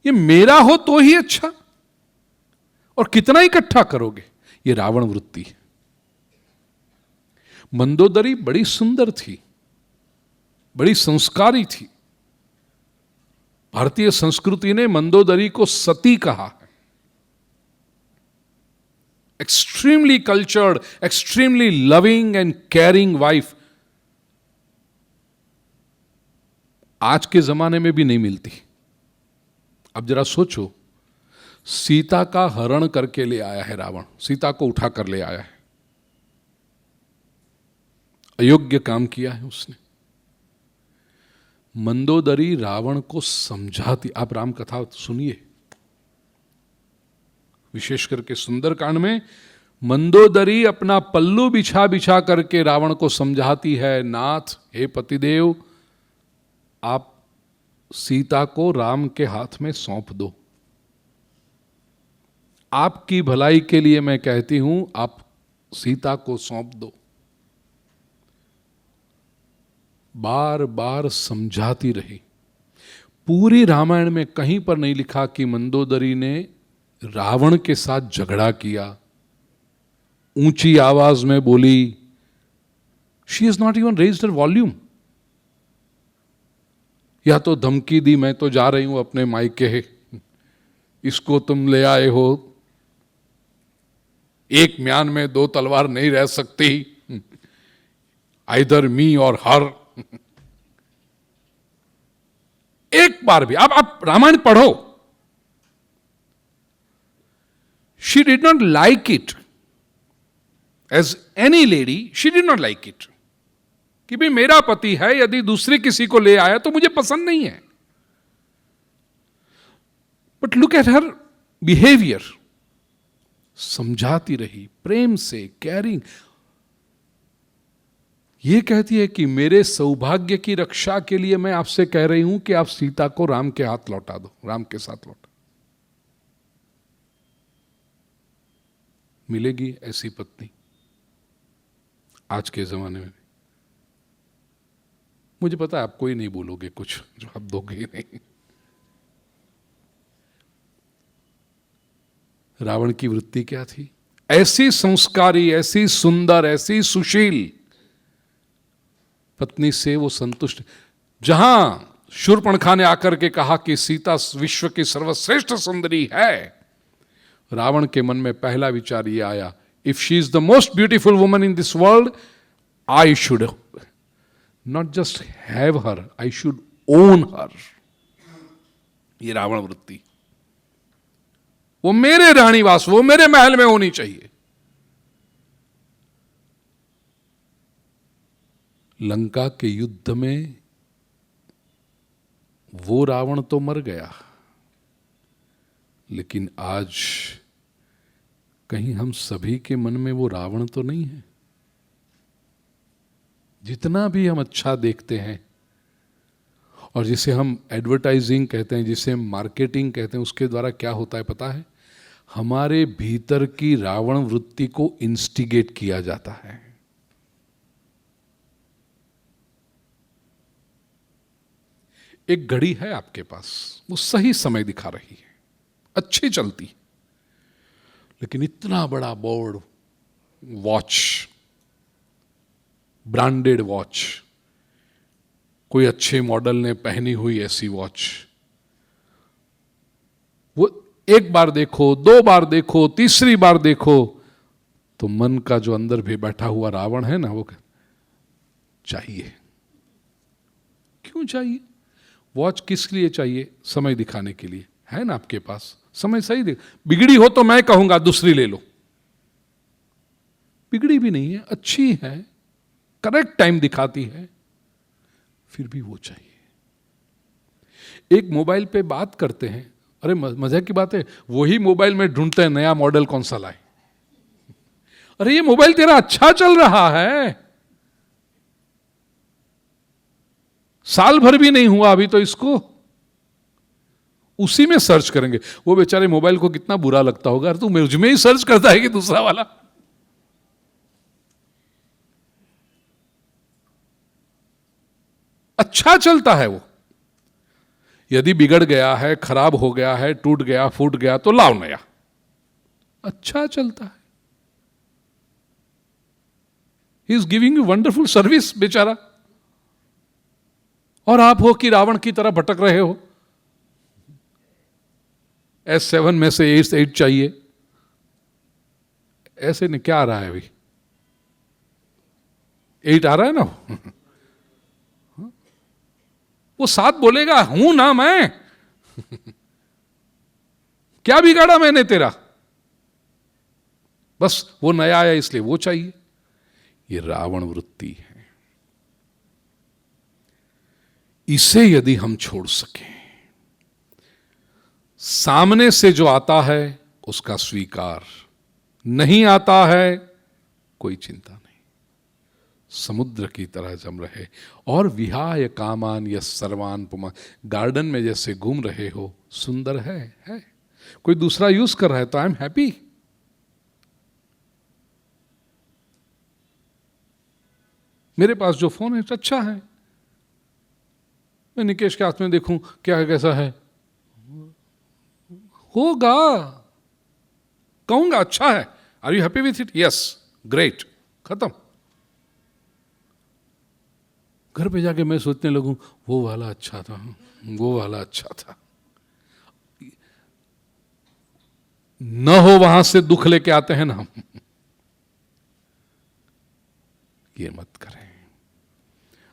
ये मेरा हो तो ही अच्छा, और कितना इकट्ठा करोगे। ये रावण वृत्ति है। मंदोदरी बड़ी सुंदर थी, बड़ी संस्कारी थी। भारतीय संस्कृति ने मंदोदरी को सती कहा है। Extremely cultured, extremely loving and caring wife आज के जमाने में भी नहीं मिलती। अब जरा सोचो, सीता का हरण करके ले आया है रावण, सीता को उठा कर ले आया है, अयोग्य काम किया है उसने। मंदोदरी रावण को समझाती, आप राम कथा सुनिए, विशेष करके सुंदरकांड में मंदोदरी अपना पल्लू बिछा बिछा करके रावण को समझाती है, नाथ, हे पतिदेव, आप सीता को राम के हाथ में सौंप दो। आपकी भलाई के लिए मैं कहती हूं, आप सीता को सौंप दो। बार बार समझाती रही। पूरी रामायण में कहीं पर नहीं लिखा कि मंदोदरी ने रावण के साथ झगड़ा किया, ऊंची आवाज में बोली। She is not even raised her volume. या तो धमकी दी, मैं तो जा रही हूं अपने मायके, इसको तुम ले आए हो, एक म्यान में दो तलवार नहीं रह सकती, आइदर मी और हर। एक बार भी आप रामायण पढ़ो, she did not like it as any lady, she did not like it कि भाई मेरा पति है, यदि दूसरे किसी को ले आया तो मुझे पसंद नहीं है। But look at her behaviour, समझाती रही प्रेम से, केयरिंग। यह कहती है कि मेरे सौभाग्य की रक्षा के लिए मैं आपसे कह रही हूं कि आप सीता को राम के हाथ लौटा दो, राम के साथ लौटा। मिलेगी ऐसी पत्नी आज के जमाने में? मुझे पता है आप कोई नहीं बोलोगे कुछ, जो आप दोगे ही नहीं। रावण की वृत्ति क्या थी? ऐसी संस्कारी, ऐसी सुंदर, ऐसी सुशील पत्नी से वो संतुष्ट। जहां शूर्पणखा ने आकर के कहा कि सीता विश्व की सर्वश्रेष्ठ सुंदरी है, रावण के मन में पहला विचार ये आया, if she is the most beautiful woman in this world, I should not just have her, I should own her. ये रावण वृत्ति, वो मेरे रानीवास, वो मेरे महल में होनी चाहिए। लंका के युद्ध में वो रावण तो मर गया, लेकिन आज कहीं हम सभी के मन में वो रावण तो नहीं है। जितना भी हम अच्छा देखते हैं और जिसे हम एडवर्टाइजिंग कहते हैं, जिसे हम मार्केटिंग कहते हैं, उसके द्वारा क्या होता है पता है? हमारे भीतर की रावण वृत्ति को इंस्टिगेट किया जाता है। एक घड़ी है आपके पास, वो सही समय दिखा रही है, अच्छी चलती, लेकिन इतना बड़ा बोर्ड, वॉच, ब्रांडेड वॉच, कोई अच्छे मॉडल ने पहनी हुई ऐसी वॉच, वो एक बार देखो, दो बार देखो, तीसरी बार देखो, तो मन का जो अंदर भी बैठा हुआ रावण है ना, वो चाहिए। क्यों चाहिए? वॉच किस लिए चाहिए? समय दिखाने के लिए, है ना आपके पास समय सही देख। बिगड़ी हो तो मैं कहूंगा दूसरी ले लो, बिगड़ी भी नहीं है, अच्छी है, करेक्ट टाइम दिखाती है, फिर भी वो चाहिए। एक मोबाइल पे बात करते हैं, अरे मजा की बात है, वही मोबाइल में ढूंढते हैं नया मॉडल कौन सा लाए। अरे ये मोबाइल तेरा अच्छा चल रहा है, साल भर भी नहीं हुआ अभी तो इसको, उसी में सर्च करेंगे। वो बेचारे मोबाइल को कितना बुरा लगता होगा, अरे तू मुझ में ही सर्च करता है कि दूसरा वाला। अच्छा चलता है वो, यदि बिगड़ गया है, खराब हो गया है, टूट गया, फूट गया, तो लाओ नया। अच्छा चलता है, he is giving you wonderful service बेचारा, और आप हो कि रावण की तरह भटक रहे हो। S7 में से S8 चाहिए, ऐसे नहीं। क्या आ रहा है अभी? 8 आ रहा है ना। वो 7 बोलेगा, हूं ना मैं। क्या बिगाड़ा मैंने तेरा? बस वो नया आया इसलिए वो चाहिए। ये रावण वृत्ति है। इसे यदि हम छोड़ सकें, सामने से जो आता है उसका स्वीकार, नहीं आता है कोई चिंता नहीं, समुद्र की तरह जम रहे। और विहाय कामान यस सर्वान पुमान, गार्डन में जैसे घूम रहे हो, सुंदर है, कोई दूसरा यूज कर रहा है तो आई एम हैप्पी। मेरे पास जो फोन है अच्छा है, मैं निकेश के हाथ में देखूं क्या है, कैसा है, होगा, कहूंगा अच्छा है। Are you happy with it? Yes, great, खत्म। घर पे जाके मैं सोचने लगूं वो वाला अच्छा था, वो वाला अच्छा था, न हो वहां से दुख लेके आते हैं ना हम। ये मत करें।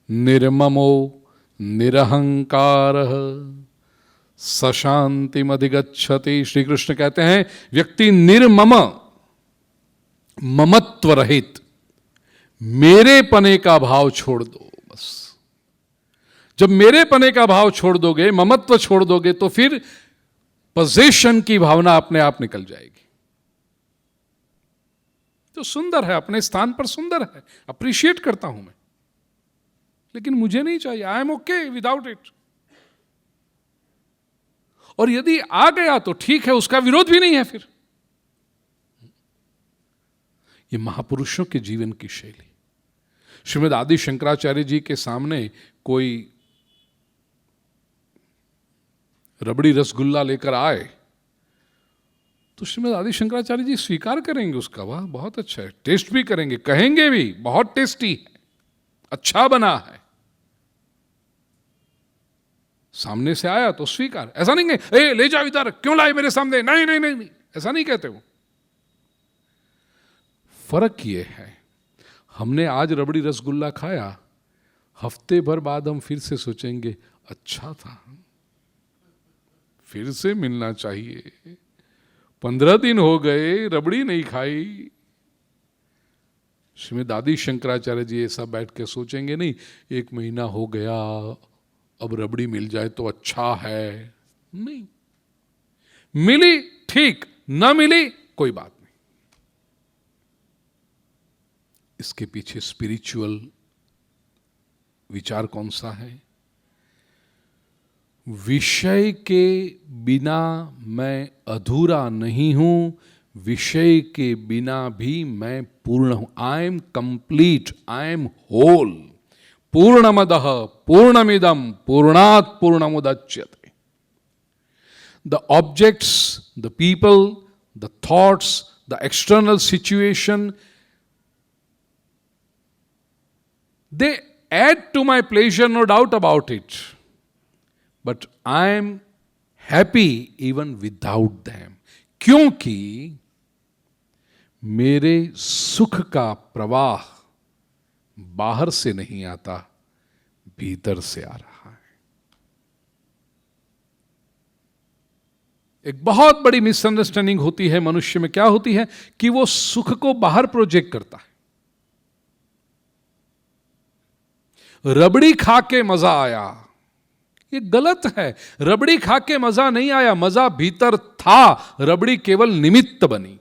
निर्ममो निरहंकार सशांतिमधिगच्छति। श्री कृष्ण कहते हैं व्यक्ति निर्मम, ममत्व रहित, मेरे पने का भाव छोड़ दो। बस जब मेरे पने का भाव छोड़ दोगे, ममत्व छोड़ दोगे, तो फिर पोजेशन की भावना अपने आप निकल जाएगी। तो सुंदर है, अपने स्थान पर सुंदर है, अप्रिशिएट करता हूं मैं, लेकिन मुझे नहीं चाहिए। I am okay without it. और यदि आ गया तो ठीक है, उसका विरोध भी नहीं है फिर। ये महापुरुषों के जीवन की शैली। श्रीमद आदि शंकराचार्य जी के सामने कोई रबड़ी रसगुल्ला लेकर आए तो श्रीमद आदि शंकराचार्य जी स्वीकार करेंगे उसका, वाह बहुत अच्छा है, टेस्ट भी करेंगे, कहेंगे भी बहुत टेस्टी है, अच्छा बना है। सामने से आया तो स्वीकार, ऐसा नहीं है ए ले जाओ इधर, क्यों लाए मेरे सामने, नहीं नहीं नहीं, नहीं। ऐसा नहीं कहते वो। फर्क ये है, हमने आज रबड़ी रसगुल्ला खाया, हफ्ते भर बाद हम फिर से सोचेंगे अच्छा था, फिर से मिलना चाहिए। 15 दिन हो गए रबड़ी नहीं खाई। श्रीमद आदि शंकराचार्य जी ऐसा बैठ के सोचेंगे नहीं 1 महीना हो गया अब रबड़ी मिल जाए तो अच्छा है। नहीं, मिली ठीक, ना मिली कोई बात नहीं। इसके पीछे स्पिरिचुअल विचार कौन सा है? विषय के बिना मैं अधूरा नहीं हूं, विषय के बिना भी मैं पूर्ण हूं। I am complete, I am whole. पूर्णमदः पूर्णमिदं पूर्णात् पूर्णमुदच्यते। The objects, the people, the thoughts, the external situation, they add to my pleasure, no doubt about it. But I am happy even without them, क्योंकि मेरे सुख का प्रवाह बाहर से नहीं आता, भीतर से आ रहा है। एक बहुत बड़ी मिसअंडरस्टैंडिंग होती है मनुष्य में, क्या होती है कि वो सुख को बाहर प्रोजेक्ट करता है। रबड़ी खा के मजा आया, ये गलत है। रबड़ी खा के मजा नहीं आया, मजा भीतर था, रबड़ी केवल निमित्त बनी।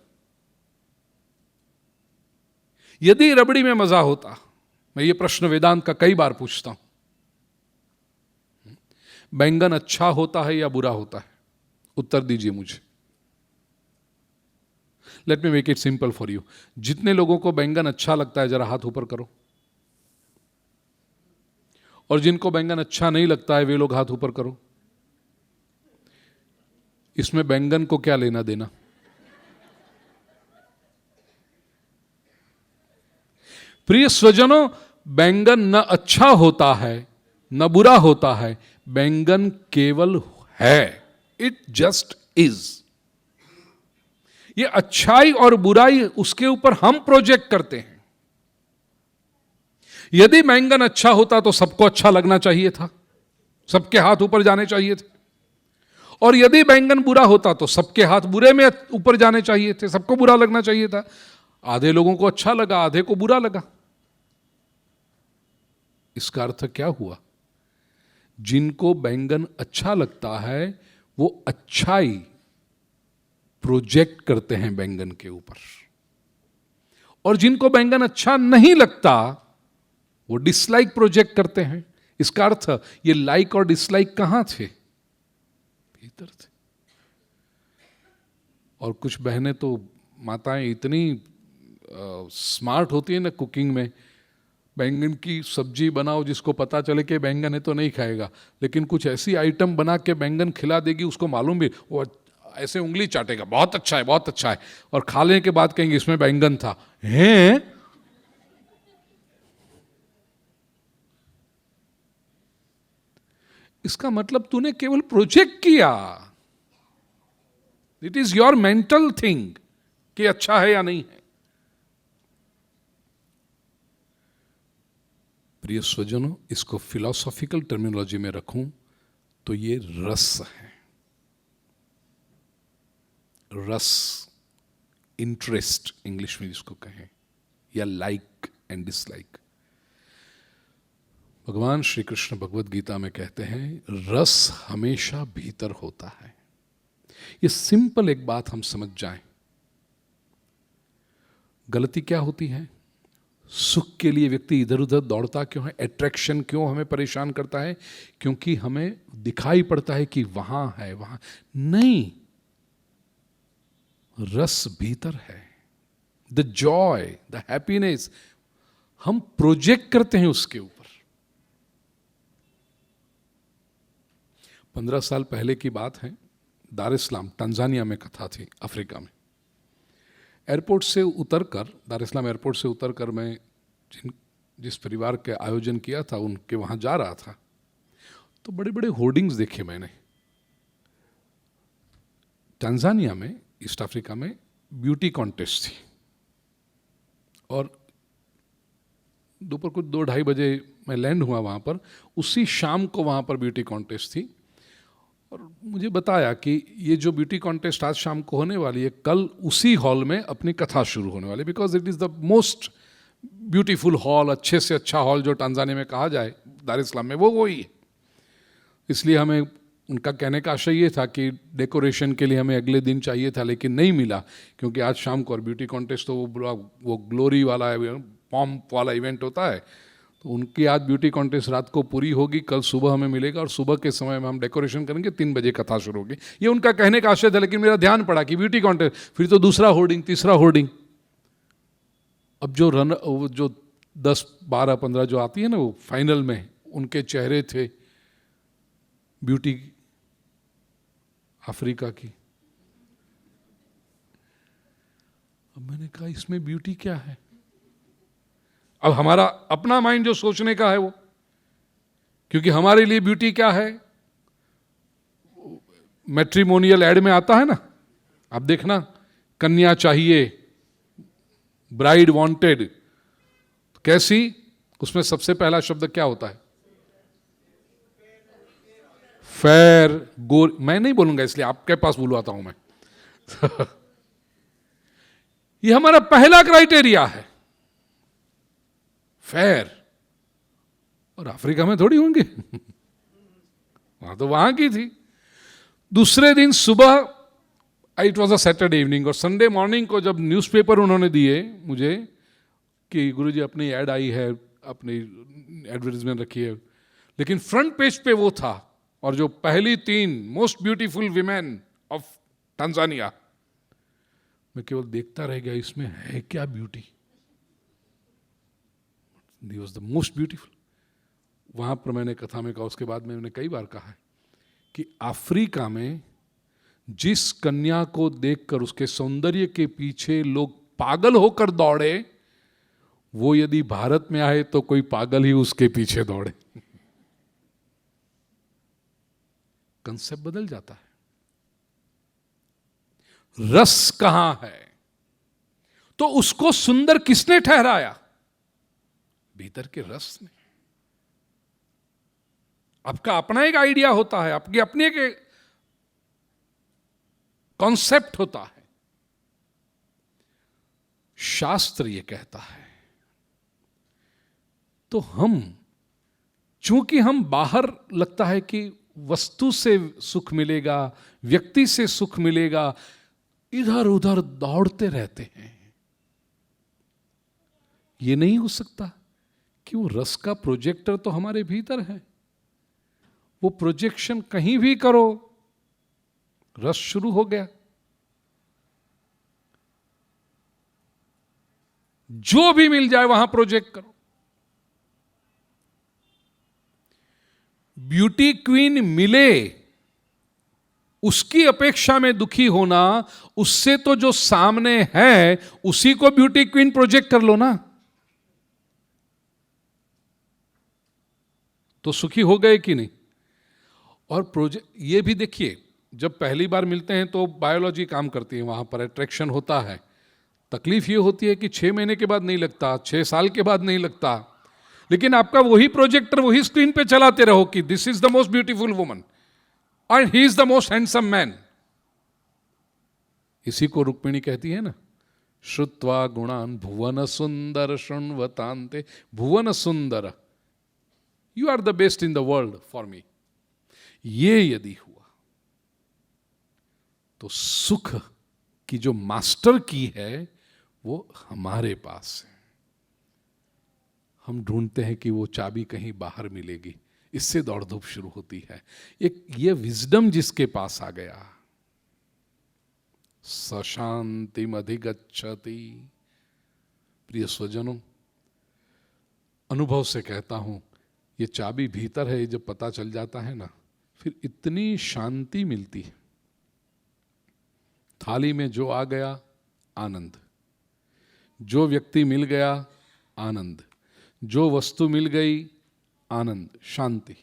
यदि रबड़ी में मजा होता, मैं ये प्रश्न वेदांत का कई बार पूछता हूं, बैंगन अच्छा होता है या बुरा होता है? उत्तर दीजिए मुझे। Let me make it simple for you. जितने लोगों को बैंगन अच्छा लगता है जरा हाथ ऊपर करो, और जिनको बैंगन अच्छा नहीं लगता है वे लोग हाथ ऊपर करो। इसमें बैंगन को क्या लेना देना? प्रिय स्वजनों, बैंगन न अच्छा होता है न बुरा होता है, बैंगन केवल है, इट जस्ट इज। ये अच्छाई और बुराई उसके ऊपर हम प्रोजेक्ट करते हैं। यदि बैंगन अच्छा होता तो सबको अच्छा लगना चाहिए था, सबके हाथ ऊपर जाने चाहिए थे, और यदि बैंगन बुरा होता तो सबके हाथ बुरे में ऊपर जाने चाहिए थे, सबको बुरा लगना चाहिए था। आधे लोगों को अच्छा लगा, आधे को बुरा लगा। इसका अर्थ क्या हुआ? जिनको बैंगन अच्छा लगता है वो अच्छाई प्रोजेक्ट करते हैं बैंगन के ऊपर, और जिनको बैंगन अच्छा नहीं लगता वो डिसलाइक प्रोजेक्ट करते हैं। इसका अर्थ ये लाइक और डिसलाइक कहां थे? भीतर थे। और कुछ बहनें तो माताएं इतनी स्मार्ट होती है ना कुकिंग में, बैंगन की सब्जी बनाओ जिसको पता चले कि बैंगन है तो नहीं खाएगा, लेकिन कुछ ऐसी आइटम बना के बैंगन खिला देगी, उसको मालूम भी, वो ऐसे उंगली चाटेगा, बहुत अच्छा है बहुत अच्छा है, और खा लेने के बाद कहेंगे इसमें बैंगन था। हैं? इसका मतलब तूने केवल प्रोजेक्ट किया। It is your mental thing कि अच्छा है या नहीं है। प्रिय स्वजनों, इसको फिलॉसॉफिकल टर्मिनोलॉजी में रखूं तो ये रस है। रस, इंटरेस्ट इंग्लिश में जिसको कहें, या लाइक एंड डिसलाइक। भगवान श्री कृष्ण भगवद गीता में कहते हैं रस हमेशा भीतर होता है। ये सिंपल एक बात हम समझ जाएं। गलती क्या होती है? सुख के लिए व्यक्ति इधर उधर दौड़ता क्यों है? अट्रैक्शन क्यों हमें परेशान करता है? क्योंकि हमें दिखाई पड़ता है कि वहां है, वहां नहीं। रस भीतर है। द जॉय, द हैप्पीनेस हम प्रोजेक्ट करते हैं उसके ऊपर। 15 साल पहले की बात है, दार इस्लाम टांजानिया में कथा थी, अफ्रीका में। एयरपोर्ट से उतरकर, दार इस्लाम एयरपोर्ट से उतरकर मैं जिस परिवार के आयोजन किया था उनके वहाँ जा रहा था, तो बड़े बड़े होर्डिंग्स देखे मैंने। टांजानिया में, ईस्ट अफ्रीका में ब्यूटी कॉन्टेस्ट थी, और दोपहर कुछ 2-2:30 बजे मैं लैंड हुआ वहाँ पर। उसी शाम को वहाँ पर ब्यूटी कॉन्टेस्ट थी, और मुझे बताया कि ये जो ब्यूटी कॉन्टेस्ट आज शाम को होने वाली है, कल उसी हॉल में अपनी कथा शुरू होने वाली है, because it is the most beautiful hall, अच्छे से अच्छा हॉल जो टांजानिया में कहा जाए दार इस्लाम में, वो वही है। इसलिए हमें उनका कहने का आशय ये था कि डेकोरेशन के लिए हमें अगले दिन चाहिए था, लेकिन नहीं मिला, क्योंकि आज शाम को, और ब्यूटी कॉन्टेस्ट तो वो ग्लोरी वाला, पॉम्प वाला इवेंट होता है, तो उनकी आज ब्यूटी कॉन्टेस्ट रात को पूरी होगी, कल सुबह हमें मिलेगा, और सुबह के समय में हम डेकोरेशन करेंगे, 3 बजे कथा शुरू होगी। ये उनका कहने का आशय था, लेकिन मेरा ध्यान पड़ा कि ब्यूटी कॉन्टेस्ट, फिर तो दूसरा होर्डिंग, तीसरा होर्डिंग। अब जो 10, 12, 15 जो आती है ना वो फाइनल में, उनके चेहरे थे ब्यूटी अफ्रीका की। अब मैंने कहा इसमें ब्यूटी क्या है? अब हमारा अपना माइंड जो सोचने का है वो, क्योंकि हमारे लिए ब्यूटी क्या है? मैट्रिमोनियल एड में आता है ना, आप देखना, कन्या चाहिए, ब्राइड वांटेड, कैसी, उसमें सबसे पहला शब्द क्या होता है? फेयर, गोर, मैं नहीं बोलूंगा इसलिए आपके पास बुलवाता हूं मैं। ये हमारा पहला क्राइटेरिया है, फेयर। और अफ्रीका में थोड़ी होंगे, वहां तो वहां की थी। दूसरे दिन सुबह, it was a Saturday evening, और संडे मॉर्निंग को जब न्यूज़पेपर उन्होंने दिए मुझे कि गुरुजी अपनी ऐड आई है, अपनी एडवर्टाइजमेंट रखी है, लेकिन फ्रंट पेज पे वो था, और जो पहली 3 most beautiful women of Tanzania, मैं केवल देखता रह गया, इसमें है क्या beauty, the was the most beautiful. वहां पर मैंने कथा में कहा, उसके बाद मैंने कई बार कहा है कि अफ्रीका में जिस कन्या को देखकर उसके सौंदर्य के पीछे लोग पागल होकर दौड़े, वो यदि भारत में आए तो कोई पागल ही उसके पीछे दौड़े। कंसेप्ट बदल जाता है। रस कहां है? तो उसको सुंदर किसने ठहराया? भीतर के रस ने। आपका अपना एक आइडिया होता है, आपकी अपनी एक कॉन्सेप्ट होता है। शास्त्र ये कहता है। तो हम, चूंकि हम बाहर लगता है कि वस्तु से सुख मिलेगा, व्यक्ति से सुख मिलेगा, इधर उधर दौड़ते रहते हैं। ये नहीं हो सकता कि वो रस का प्रोजेक्टर तो हमारे भीतर है। वो प्रोजेक्शन कहीं भी करो, रस शुरू हो गया। जो भी मिल जाए वहां प्रोजेक्ट करो। ब्यूटी क्वीन मिले, उसकी अपेक्षा में दुखी होना, उससे तो जो सामने है उसी को ब्यूटी क्वीन प्रोजेक्ट कर लो ना, तो सुखी हो गए कि नहीं। और प्रोजेक्ट ये भी देखिए, जब पहली बार मिलते हैं तो बायोलॉजी काम करती है, वहां पर अट्रैक्शन होता है। तकलीफ ये होती है कि 6 महीने के बाद नहीं लगता, 6 साल के बाद नहीं लगता, लेकिन आपका वही प्रोजेक्टर वही स्क्रीन पे चलाते रहो कि this is the most beautiful woman and he is the most handsome man. इसी को रुक्मिणी कहती है ना, श्रुत्वा गुणान भुवन सुंदर शृण्वतान्ते, भुवन सुंदर, you are the best in the world for me. ये यदि हुआ तो सुख की जो मास्टर की है वो हमारे पास है। हम ढूंढते हैं कि वो चाबी कहीं बाहर मिलेगी, इससे दौड़ धूप शुरू होती है। एक ये विजडम जिसके पास आ गया, सशांतिम अधिगच्छति। प्रिय स्वजनों, अनुभव से कहता हूं, ये चाबी भीतर है, जब पता चल जाता है ना, फिर इतनी शांति मिलती है। थाली में जो आ गया आनंद, जो व्यक्ति मिल गया आनंद, जो वस्तु मिल गई आनंद, शांति।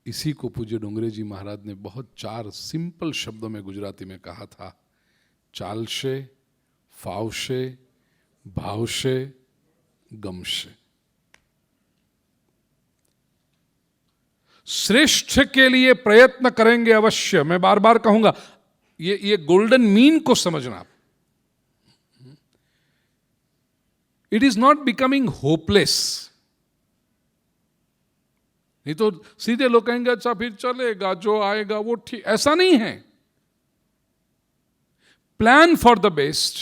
इसी को पूज्य डोंगरे जी महाराज ने बहुत 4 सिंपल शब्दों में गुजराती में कहा था, चालशे, फावशे, भावशे, गमशे। श्रेष्ठ के लिए प्रयत्न करेंगे अवश्य। मैं बार बार कहूंगा, ये गोल्डन मीन को समझना। It is not becoming hopeless. नहीं तो सीधे लोग कहेंगे अच्छा फिर चलेगा, जो आएगा वो ठीक, ऐसा नहीं है। Plan for the best,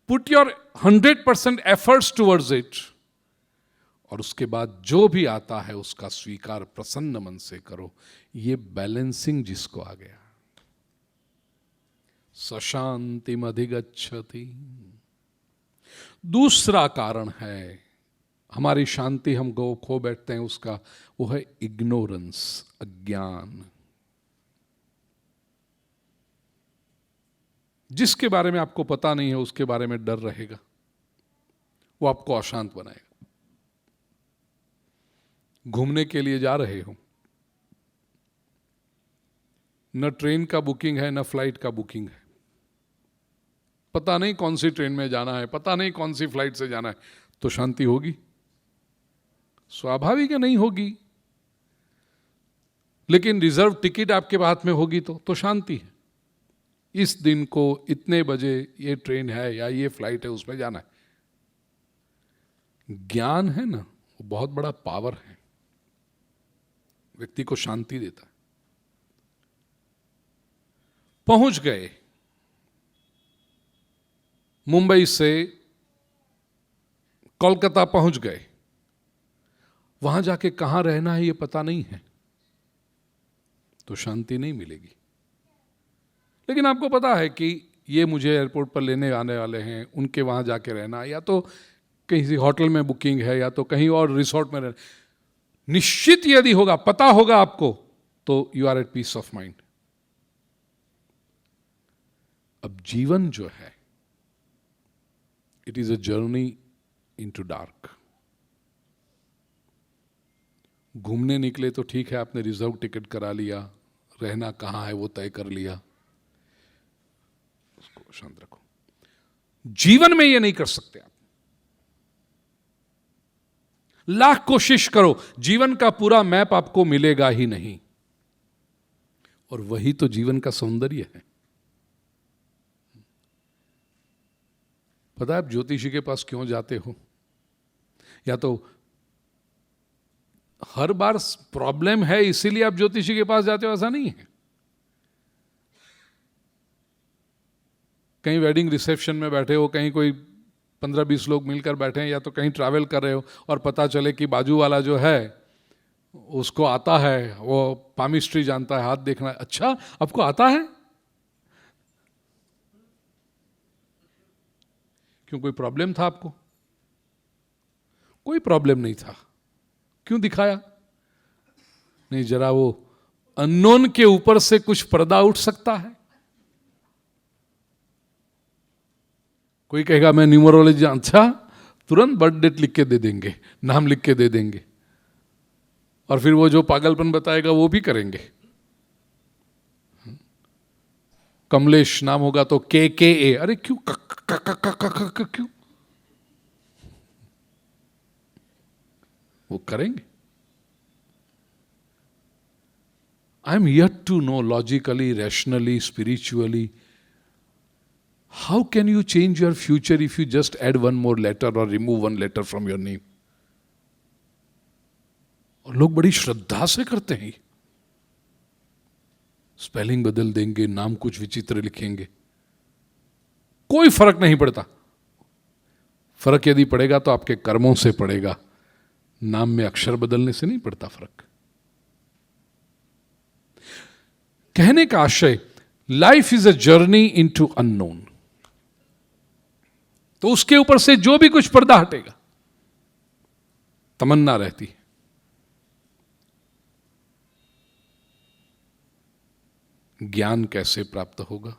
put your 100% efforts towards it, और उसके बाद जो भी आता है उसका स्वीकार प्रसन्न मन से करो। ये बैलेंसिंग जिसको आ गया, सशांतिम अधिगच्छति। दूसरा कारण है हमारी शांति हम खो बैठते हैं उसका, वो है इग्नोरेंस, अज्ञान। जिसके बारे में आपको पता नहीं है उसके बारे में डर रहेगा, वो आपको अशांत बनाएगा। घूमने के लिए जा रहे हो, न ट्रेन का बुकिंग है, न फ्लाइट का बुकिंग है, पता नहीं कौन सी ट्रेन में जाना है, पता नहीं कौन सी फ्लाइट से जाना है, तो शांति होगी? स्वाभाविक है नहीं होगी। लेकिन रिजर्व टिकट आपके हाथ में होगी तो शांति है। इस दिन को इतने बजे ये ट्रेन है या ये फ्लाइट है, उसमें जाना है। ज्ञान है ना, वो बहुत बड़ा पावर है, व्यक्ति को शांति देता है। पहुंच गए मुंबई से कोलकाता पहुंच गए, वहां जाके कहां रहना है ये पता नहीं है, तो शांति नहीं मिलेगी। लेकिन आपको पता है कि ये मुझे एयरपोर्ट पर लेने आने वाले हैं, उनके वहां जाके रहना, या तो कहीं होटल में बुकिंग है या तो कहीं और रिसोर्ट में रहना, निश्चित यदि होगा, पता होगा आपको, तो you are at peace of mind. अब जीवन जो है, it is a journey into dark. घूमने निकले तो ठीक है, आपने रिजर्व टिकट करा लिया, रहना कहां है वो तय कर लिया, उसको शांत रखो। जीवन में ये नहीं कर सकते आप। लाख कोशिश करो, जीवन का पूरा मैप आपको मिलेगा ही नहीं। और वही तो जीवन का सौंदर्य है। पता है आप ज्योतिषी के पास क्यों जाते हो? या तो हर बार प्रॉब्लम है इसीलिए आप ज्योतिषी के पास जाते हो, ऐसा नहीं है। कहीं वेडिंग रिसेप्शन में बैठे हो, कहीं कोई 15-20 लोग मिलकर बैठे हैं, या तो कहीं ट्रैवल कर रहे हो और पता चले कि बाजू वाला जो है उसको आता है, वो पामिस्ट्री जानता है, हाथ देखना है। अच्छा, आपको आता है? क्यों, कोई प्रॉब्लम था आपको? कोई प्रॉब्लम नहीं था, क्यों दिखाया? नहीं, जरा वो अननोन के ऊपर से कुछ पर्दा उठ सकता है। कोई कहेगा मैं न्यूमरोलॉजी, अच्छा, तुरंत बर्थ डेट लिख के दे देंगे, नाम लिख के दे देंगे, और फिर वो जो पागलपन बताएगा वो भी करेंगे। कमलेश नाम होगा तो KKA, अरे क्यों क्यों? वो करेंगे। I am yet to know logically, rationally, spiritually, how can you change your future if you just add one more letter or remove one letter from your name? और लोग बड़ी श्रद्धा से करते हैं। स्पेलिंग बदल देंगे, नाम कुछ विचित्र लिखेंगे, कोई फर्क नहीं पड़ता। फर्क यदि पड़ेगा तो आपके कर्मों से पड़ेगा, नाम में अक्षर बदलने से नहीं पड़ता फर्क। कहने का आशय, life is a journey into unknown. तो उसके ऊपर से जो भी कुछ पर्दा हटेगा, तमन्ना रहती है। ज्ञान कैसे प्राप्त होगा?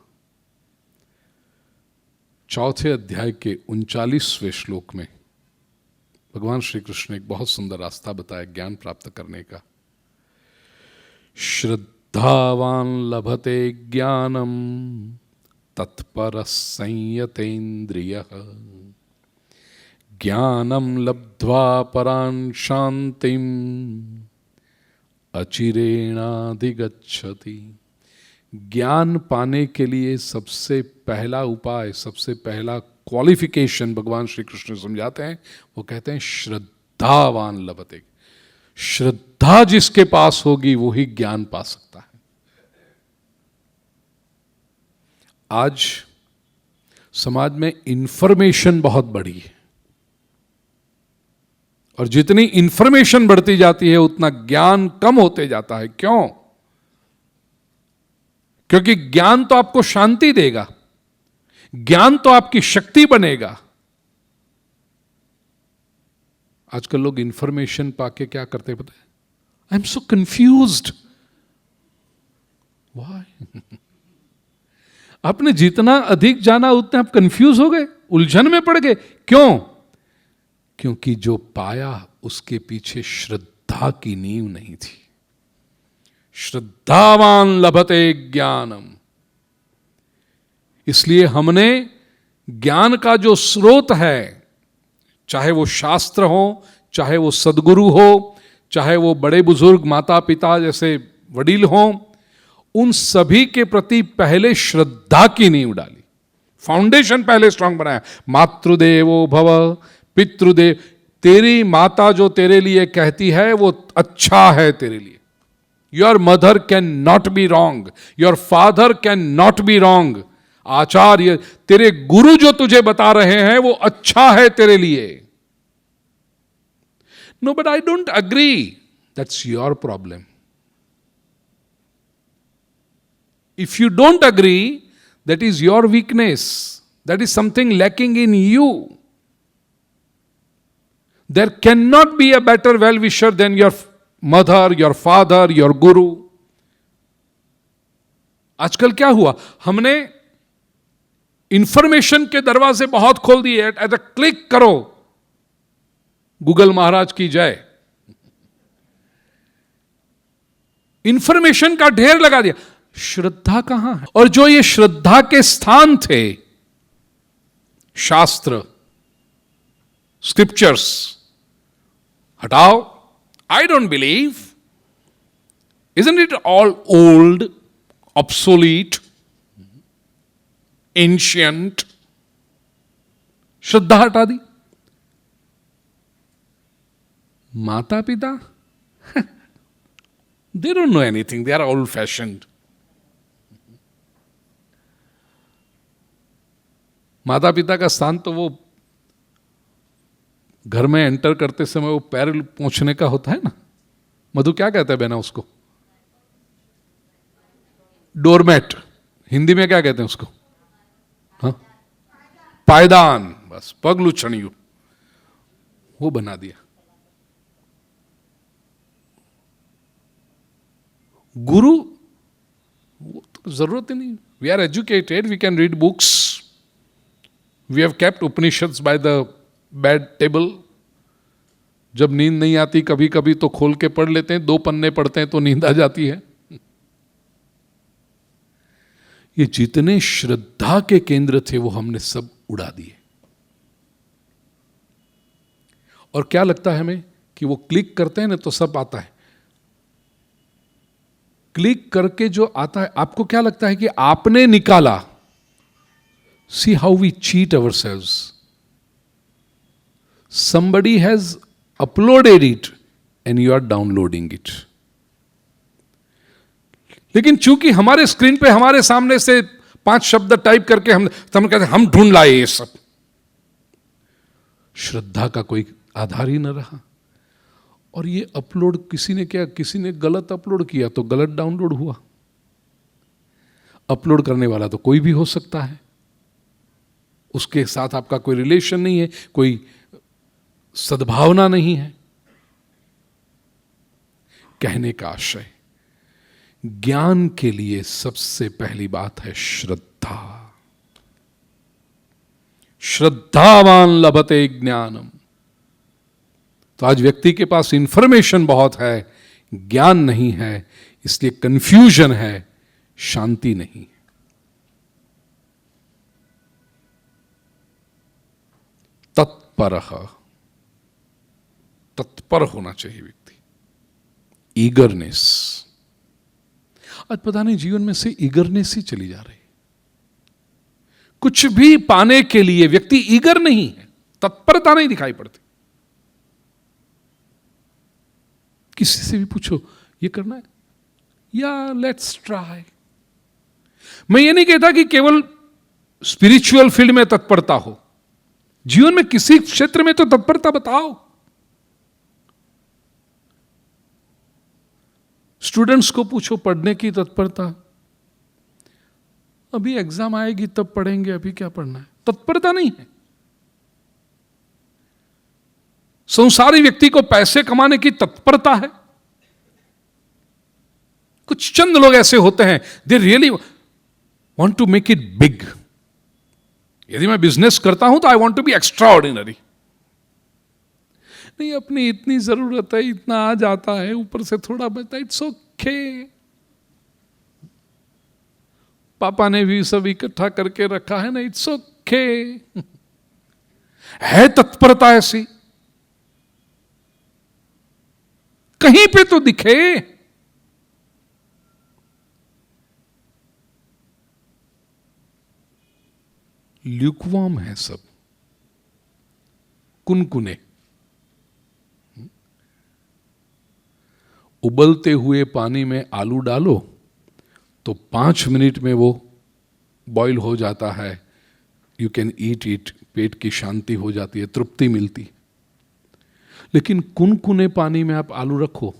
4 अध्याय के 39वें श्लोक में भगवान श्री कृष्ण ने एक बहुत सुंदर रास्ता बताया ज्ञान प्राप्त करने का। श्रद्धावान लभते ज्ञानम तत्पर संयतेन्द्रियः ज्ञानम लब्ध्वा परां शांतिम अचिरेणाधिगच्छति। ज्ञान पाने के लिए सबसे पहला उपाय, सबसे पहला क्वालिफिकेशन भगवान श्री कृष्ण समझाते हैं, वो कहते हैं श्रद्धावान लभते। श्रद्धा जिसके पास होगी वो ही ज्ञान पा सकता है। आज समाज में इंफॉर्मेशन बहुत बढ़ी है, और जितनी इंफॉर्मेशन बढ़ती जाती है उतना ज्ञान कम होते जाता है। क्यों? क्योंकि ज्ञान तो आपको शांति देगा, ज्ञान तो आपकी शक्ति बनेगा। आजकल लोग इंफॉर्मेशन पाके क्या करते हैं पता है? I am so confused. Why? आपने जितना अधिक जाना उतने आप कंफ्यूज हो गए, उलझन में पड़ गए। क्यों? क्योंकि जो पाया उसके पीछे श्रद्धा की नींव नहीं थी। श्रद्धावान लभते ज्ञानम। इसलिए हमने ज्ञान का जो स्रोत है, चाहे वो शास्त्र हो, चाहे वो सदगुरु हो, चाहे वो बड़े बुजुर्ग माता पिता जैसे वडील हों, उन सभी के प्रति पहले श्रद्धा की नींव डाली, फाउंडेशन पहले स्ट्रांग बनाया। मातृदेवो भव, पितृदेव, तेरी माता जो तेरे लिए कहती है वो अच्छा है तेरे लिए। Your mother can not be wrong, your father can not be wrong. आचार्य, तेरे गुरु जो तुझे बता रहे हैं वो अच्छा है तेरे लिए। No but I don't agree, that's your problem. If you don't agree, that is your weakness, that is something lacking in you. There cannot be a better well-wisher than your mother, your father, your guru. आजकल क्या हुआ, हमने information के दरवाजे बहुत खोल दिए। At a click करो, गूगल महाराज की जय, इंफॉर्मेशन का ढेर लगा दिया। श्रद्धा कहां है? और जो ये श्रद्धा के स्थान थे, शास्त्र, स्क्रिप्चर्स, हटाओ। I don't believe, isn't it all old, obsolete, ancient? श्रद्धा हटा दी। माता पिता, they don't know anything, they are old fashioned. माता पिता का स्थान तो वो घर में एंटर करते समय वो पैर पोंछने का होता है ना। मधु क्या कहता है बहना उसको? डोरमैट। हिंदी में क्या कहते हैं उसको? हाँ, पायदान। बस पग लुछणियों वो बना दिया। गुरु वो तो जरूरत ही नहीं। We are educated, we can read books, we have kept Upanishads by the bed table. जब नींद नहीं आती कभी कभी तो खोल के पढ़ लेते हैं, 2 पन्ने पढ़ते हैं तो नींद आ जाती है। ये जितने श्रद्धा के केंद्र थे वो हमने सब उड़ा दिए। और क्या लगता है हमें कि वो क्लिक करते हैं ना तो सब आता है। क्लिक करके जो आता है, आपको क्या लगता है कि आपने निकाला? See how we cheat ourselves. Somebody has uploaded it and you are downloading it. लेकिन चूंकि हमारे स्क्रीन पे हमारे सामने से 5 शब्द टाइप करके हम कहते हैं हम ढूंढ लाए ये सब। श्रद्धा का कोई आधार ही न रहा। और ये अपलोड किसी ने क्या, किसी ने गलत अपलोड किया तो गलत डाउनलोड हुआ। अपलोड करने वाला तो कोई भी हो सकता है, उसके साथ आपका कोई रिलेशन नहीं है, कोई सद्भावना नहीं है। कहने का आशय, ज्ञान के लिए सबसे पहली बात है श्रद्धा। श्रद्धावान लभते ज्ञानम। तो आज व्यक्ति के पास इंफॉर्मेशन बहुत है, ज्ञान नहीं है, इसलिए कंफ्यूजन है, शांति नहीं। तत्परः, तत्पर होना चाहिए व्यक्ति। ईगरनेस, आज पता नहीं जीवन में से ईगरनेस ही चली जा रही। कुछ भी पाने के लिए व्यक्ति ईगर नहीं है, तत्परता नहीं दिखाई पड़ती। किसी से भी पूछो ये करना है या लेट्स ट्राई। मैं ये नहीं कहता कि केवल स्पिरिचुअल फील्ड में तत्परता हो, जीवन में किसी क्षेत्र में तो तत्परता बताओ। स्टूडेंट्स को पूछो पढ़ने की तत्परता, अभी एग्जाम आएगी तब पढ़ेंगे, अभी क्या पढ़ना है, तत्परता नहीं है। संसारी व्यक्ति को पैसे कमाने की तत्परता है। कुछ चंद लोग ऐसे होते हैं, they really want to make it big. यदि मैं बिजनेस करता हूं तो I want to be extraordinary. नहीं, अपनी इतनी जरूरत है, इतना आ जाता है, ऊपर से थोड़ा बचता है, इट्स ओके, पापा ने भी सब इकट्ठा करके रखा है ना, इट्स ओके। है तत्परता ऐसी, कहीं पे तो दिखे। ल्यूकवार्म है सब, कुनकुने। उबलते हुए पानी में आलू डालो तो 5 मिनट में वो बॉईल हो जाता है, यू कैन ईट इट, पेट की शांति हो जाती है, तृप्ति मिलती। लेकिन कुनकुने पानी में आप आलू रखो,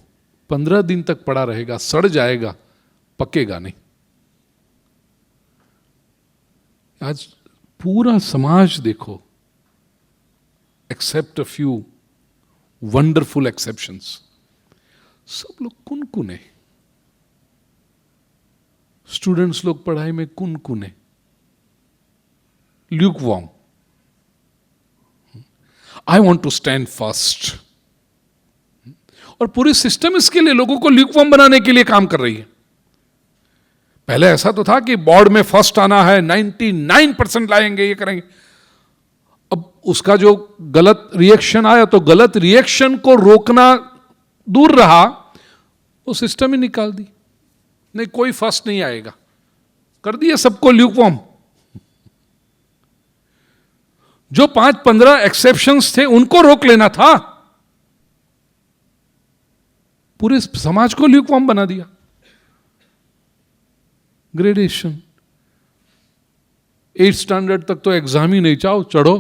15 दिन तक पड़ा रहेगा, सड़ जाएगा, पकेगा नहीं। आज पूरा समाज देखो, except a few wonderful exceptions, सब लोग कुनकुने। स्टूडेंट्स लोग पढ़ाई में कुनकुने, lukewarm. I want to stand first. और पूरी सिस्टम इसके लिए लोगों को ल्यूकवार्म बनाने के लिए काम कर रही है। पहले ऐसा तो था कि बोर्ड में फर्स्ट आना है, 99% लाएंगे, ये करेंगे। अब उसका जो गलत रिएक्शन आया तो गलत रिएक्शन को रोकना दूर रहा, वो सिस्टम ही निकाल दी। नहीं, कोई फर्स्ट नहीं आएगा, कर दिया सबको ल्यूकवार्म। जो 5-15 एक्सेप्शंस थे उनको रोक लेना था, पूरे समाज को ल्यूकवार्म बना दिया। ग्रेडेशन, 8th स्टैंडर्ड तक तो एग्जाम ही नहीं चाहो, चढ़ो।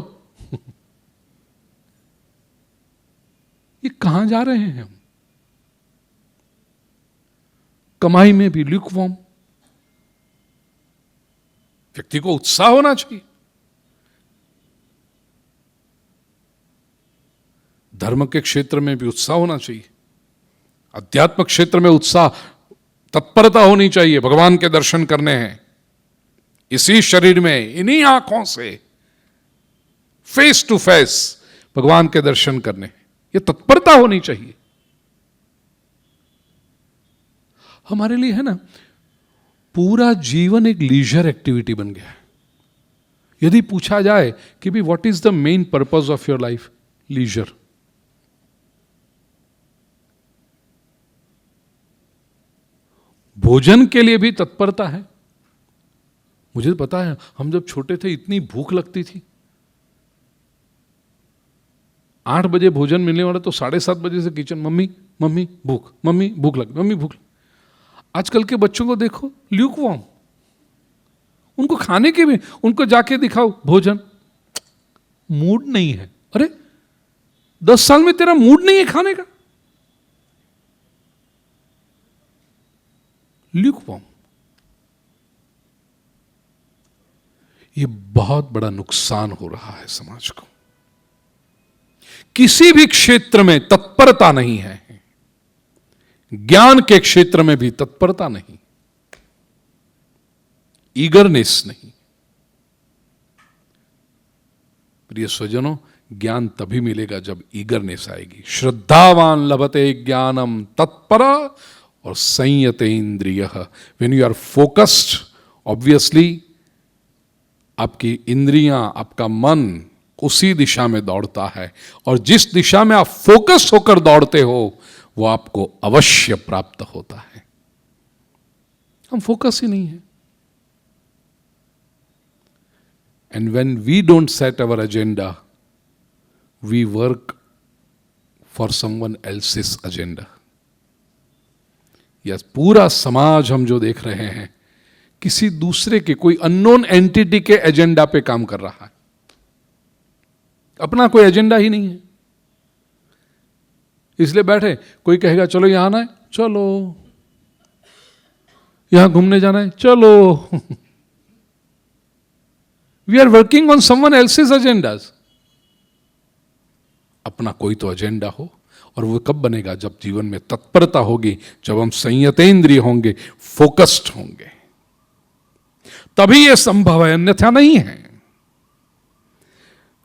ये कहां जा रहे हैं हम? कमाई में भी ल्यूकवार्म। व्यक्ति को उत्साह होना चाहिए। धर्म के क्षेत्र में भी उत्साह होना चाहिए, अध्यात्म क्षेत्र में उत्साह, तत्परता होनी चाहिए। भगवान के दर्शन करने हैं, इसी शरीर में, इन्हीं आंखों से, फेस टू फेस भगवान के दर्शन करने, ये तत्परता होनी चाहिए। हमारे लिए है ना, पूरा जीवन एक लीजर एक्टिविटी बन गया है। यदि पूछा जाए कि भी what is the main purpose of your life, leisure. भोजन के लिए भी तत्परता है। मुझे पता है, हम जब छोटे थे इतनी भूख लगती थी, 8 बजे भोजन मिलने वाला तो 7:30 बजे से किचन, मम्मी मम्मी भूख, मम्मी भूख लगी, मम्मी भूख। आजकल के बच्चों को देखो, ल्यूकवार्म। उनको खाने के भी, उनको जाके दिखाओ भोजन, मूड नहीं है। अरे 10 साल में तेरा मूड नहीं है खाने का, ल्यूकवार्म। ये बहुत बड़ा नुकसान हो रहा है समाज को। किसी भी क्षेत्र में तत्परता नहीं है, ज्ञान के क्षेत्र में भी तत्परता नहीं, ईगरनेस नहीं। प्रिय स्वजनों, ज्ञान तभी मिलेगा जब ईगरनेस आएगी। श्रद्धावान लभते ज्ञानम तत्पर और संयते इंद्रिय। When you are focused, obviously आपकी इंद्रियां, आपका मन उसी दिशा में दौड़ता है, और जिस दिशा में आप फोकस होकर दौड़ते हो वो आपको अवश्य प्राप्त होता है। हम फोकस ही नहीं है। And when we don't set our agenda, we work for someone else's agenda. Yes, पूरा समाज हम जो देख रहे हैं, किसी दूसरे के, कोई अननोन एंटिटी के एजेंडा पे काम कर रहा है। अपना कोई एजेंडा ही नहीं है। इसलिए बैठे, कोई कहेगा चलो यहां आना है, चलो, यहां घूमने जाना है, चलो। We are working on someone else's agendas. अपना कोई तो एजेंडा हो, और वो कब बनेगा? जब जीवन में तत्परता होगी, जब हम संयतेंद्रिय होंगे, फोकस्ड होंगे, तभी यह संभव है, अन्यथा नहीं है।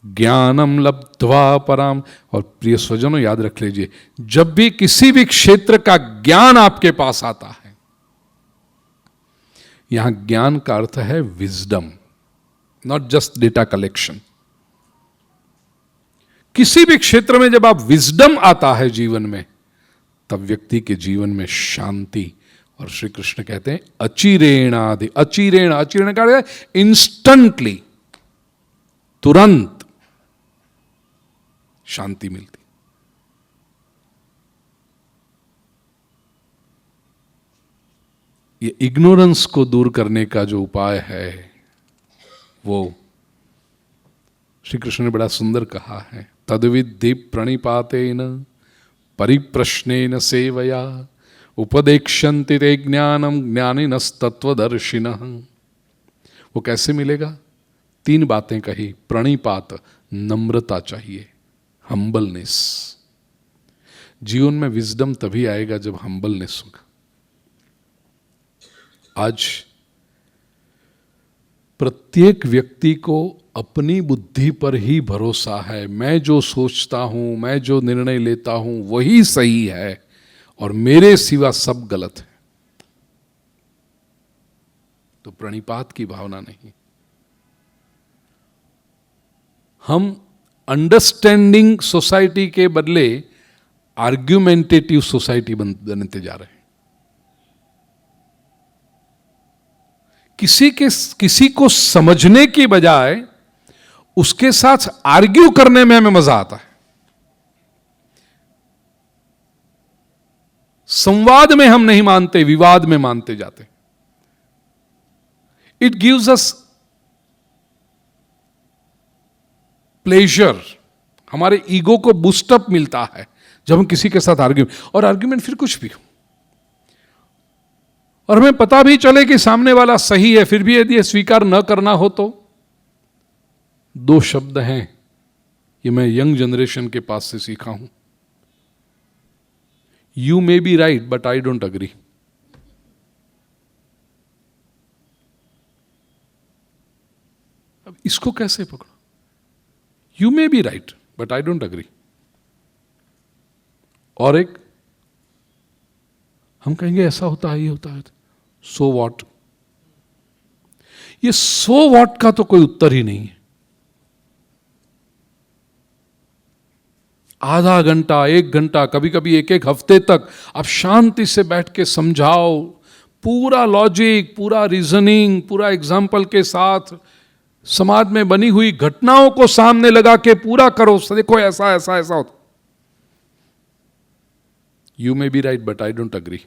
ज्ञानम लब्ध्वा पराम। और प्रिय स्वजनों, याद रख लीजिए, जब भी किसी भी क्षेत्र का ज्ञान आपके पास आता है, यहां ज्ञान का अर्थ है wisdom, not just data collection. किसी भी क्षेत्र में जब आप विजडम आता है जीवन में, तब व्यक्ति के जीवन में शांति, और श्री कृष्ण कहते हैं अचिरेणादि, अचिरेण का अर्थ है इंस्टेंटली, तुरंत शांति मिलती। ये इग्नोरेंस को दूर करने का जो उपाय है, वो श्री कृष्ण ने बड़ा सुंदर कहा है, तद्विद्धि प्रणिपातेन परिप्रश्नेन सेवया उपदेक्षन्ति ते ज्ञानम ज्ञानिनस्तत्वदर्शिनः। वो कैसे मिलेगा? 3 बातें कही। प्रणिपात, नम्रता चाहिए, हम्बलनेस। जीवन में विजडम तभी आएगा जब हम्बलनेस होगा। आज प्रत्येक व्यक्ति को अपनी बुद्धि पर ही भरोसा है। मैं जो सोचता हूं, मैं जो निर्णय लेता हूं, वही सही है और मेरे सिवा सब गलत है। तो प्रणिपात की भावना नहीं। हम अंडरस्टैंडिंग सोसाइटी के बदले आर्ग्यूमेंटेटिव सोसाइटी बनते जा रहे हैं। किसी को समझने की बजाय उसके साथ आर्ग्यू करने में हमें मजा आता है। संवाद में हम नहीं मानते, विवाद में मानते जाते। इट गिव्स अस प्लेजर, हमारे ईगो को बूस्टअप मिलता है जब हम किसी के साथ आर्ग्यूमेंट फिर कुछ भी हो, और हमें पता भी चले कि सामने वाला सही है, फिर भी यदि स्वीकार न करना हो तो 2 शब्द हैं, ये मैं यंग जनरेशन के पास से सीखा हूं। You may be right but I don't agree. अब इसको कैसे पकड़ो? You may be right but I don't agree. और एक, हम कहेंगे ऐसा होता है, ये होता है, सो वॉट। ये सो वॉट का तो कोई उत्तर ही नहीं है। आधा घंटा, 1 घंटा, कभी कभी 1 हफ्ते तक आप शांति से बैठ के समझाओ, पूरा लॉजिक, पूरा रीजनिंग, पूरा एग्जाम्पल के साथ समाज में बनी हुई घटनाओं को सामने लगा के पूरा करो, देखो ऐसा ऐसा ऐसा होता। You may be right but I don't agree.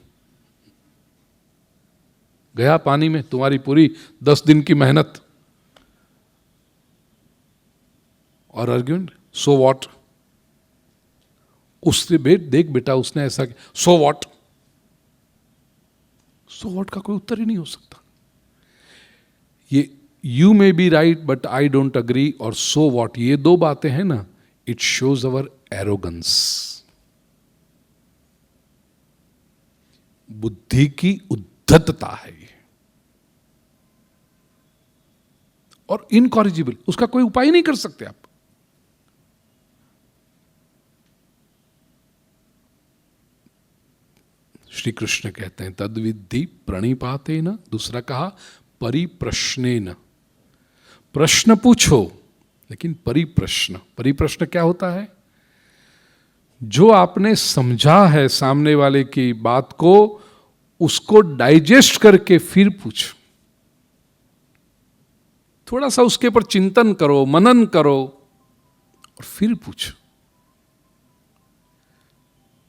गया पानी में तुम्हारी पूरी 10 दिन की मेहनत और आर्ग्यूमेंट, सो व्हाट। उससे देख बेटा उसने ऐसा किया, सो व्हाट। सो व्हाट का कोई उत्तर ही नहीं हो सकता। ये you may be right but I don't agree और सो व्हाट, ये 2 बातें हैं ना, इट शोज अवर एरोगेंस, बुद्धि की उद्धतता है ये, और इनकॉरिजिबल, उसका कोई उपाय नहीं कर सकते आप। श्री कृष्ण कहते हैं तद्विद्धि प्रणिपातेन, दूसरा कहा परिप्रश्नेन। प्रश्न पूछो, लेकिन परिप्रश्न। परिप्रश्न क्या होता है? जो आपने समझा है सामने वाले की बात को, उसको डाइजेस्ट करके फिर पूछो, थोड़ा सा उसके ऊपर चिंतन करो, मनन करो और फिर पूछो।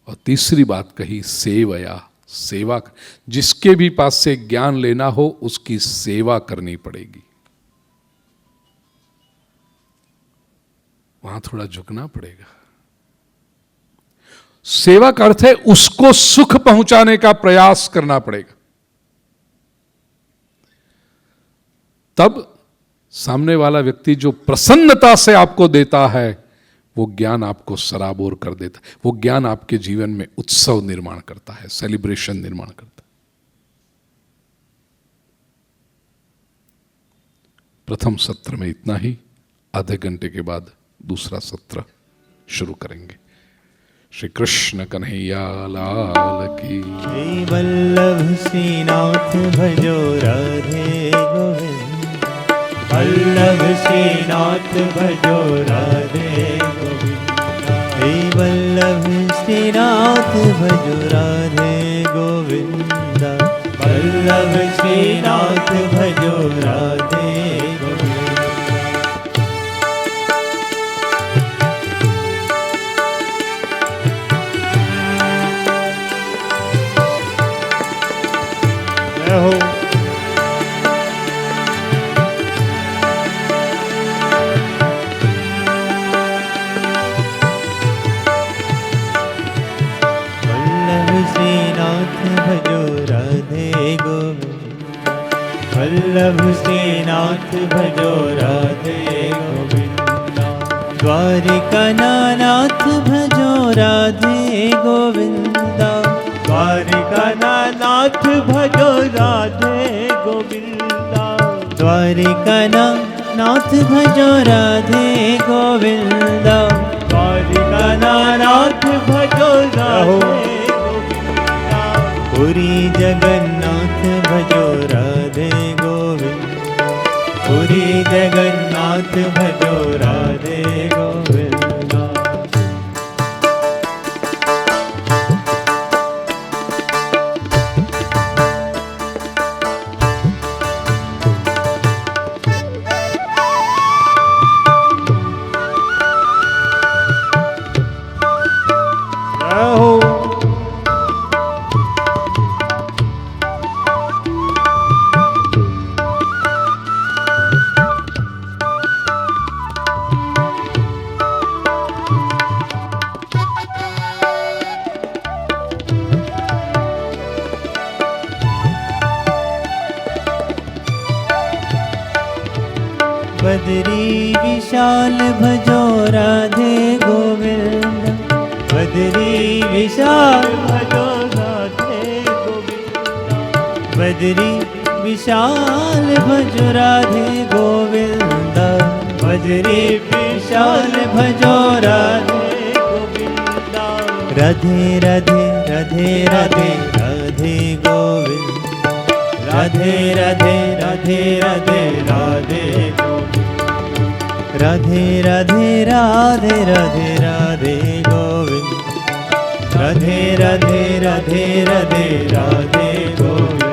और तीसरी बात कही सेवया, सेवा। जिसके भी पास से ज्ञान लेना हो उसकी सेवा करनी पड़ेगी, वहां थोड़ा झुकना पड़ेगा। सेवा का अर्थ है उसको सुख पहुंचाने का प्रयास करना पड़ेगा। तब सामने वाला व्यक्ति जो प्रसन्नता से आपको देता है, वो ज्ञान आपको सराबोर कर देता है। वो ज्ञान आपके जीवन में उत्सव निर्माण करता है, सेलिब्रेशन निर्माण करता है। प्रथम सत्र में इतना ही। आधे घंटे के बाद दूसरा सत्र शुरू करेंगे। श्री कृष्ण कन्हैया लाल की।
श्री वल्लभ श्रीनाथ भजो राधे गोविंद, वल्लभ श्रीनाथ भजो राधे गोविंद, श्री वल्लभ श्रीनाथ भजो राधे गोविंद, वल्लभ श्रीनाथ भजो राधे गोविंद। जय हो। भजो राधे गोविंद, वल्लभ श्रीनाथ भजो राधे गोविंद, द्वारिका नाथ भजो राधे गोविंद, द्वारिका नाथ भजो राधे गोविंद, द्वारिका नाथ भजो राधे गोविंद, द्वारिका नाथ भजो राधे। पुरी जगन्नाथ भजो राधे गोविंद, पुरी जगन्नाथ भजो राधे गोविंद। बदरी विशाल भजो राधे गोविंद, बदरी विशाल भजो राधे गोविंद, बदरी विशाल भजो राधे गोविंद, बदरी विशाल भजो राधे गोविंद। राधे राधे राधे राधे राधे गोविंद, राधे राधे राधे राधे राधे गोविंद, राधे राधे राधे राधे राधे गोविंद, राधे राधे राधे राधे राधे गोविंद।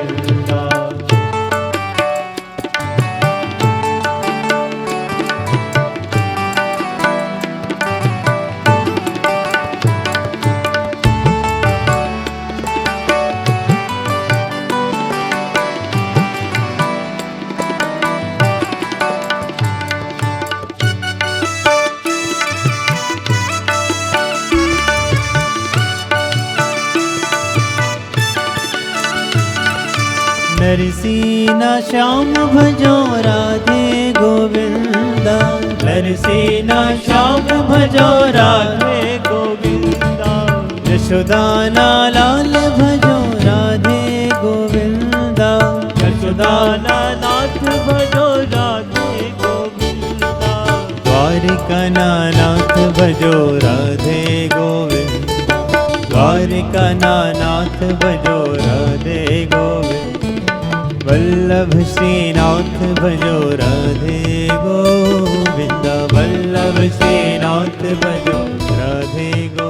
नरसीना श्याम भजो राधे गोविंद, नरसीना श्याम भजो राधे गोविंद, यशोदाना लाल भजो राधे गोविंद, यशोदाना नाथ भजो राधे गोविंद, द्वारिका नाथ भजो राधे गोविंद, द्वारिका नाथ भजो राधे गोविंद, वल्लभ श्रीनाथ भजो राधे गोविंद, वल्लभ श्रीनाथ भजो राधे गोविंद।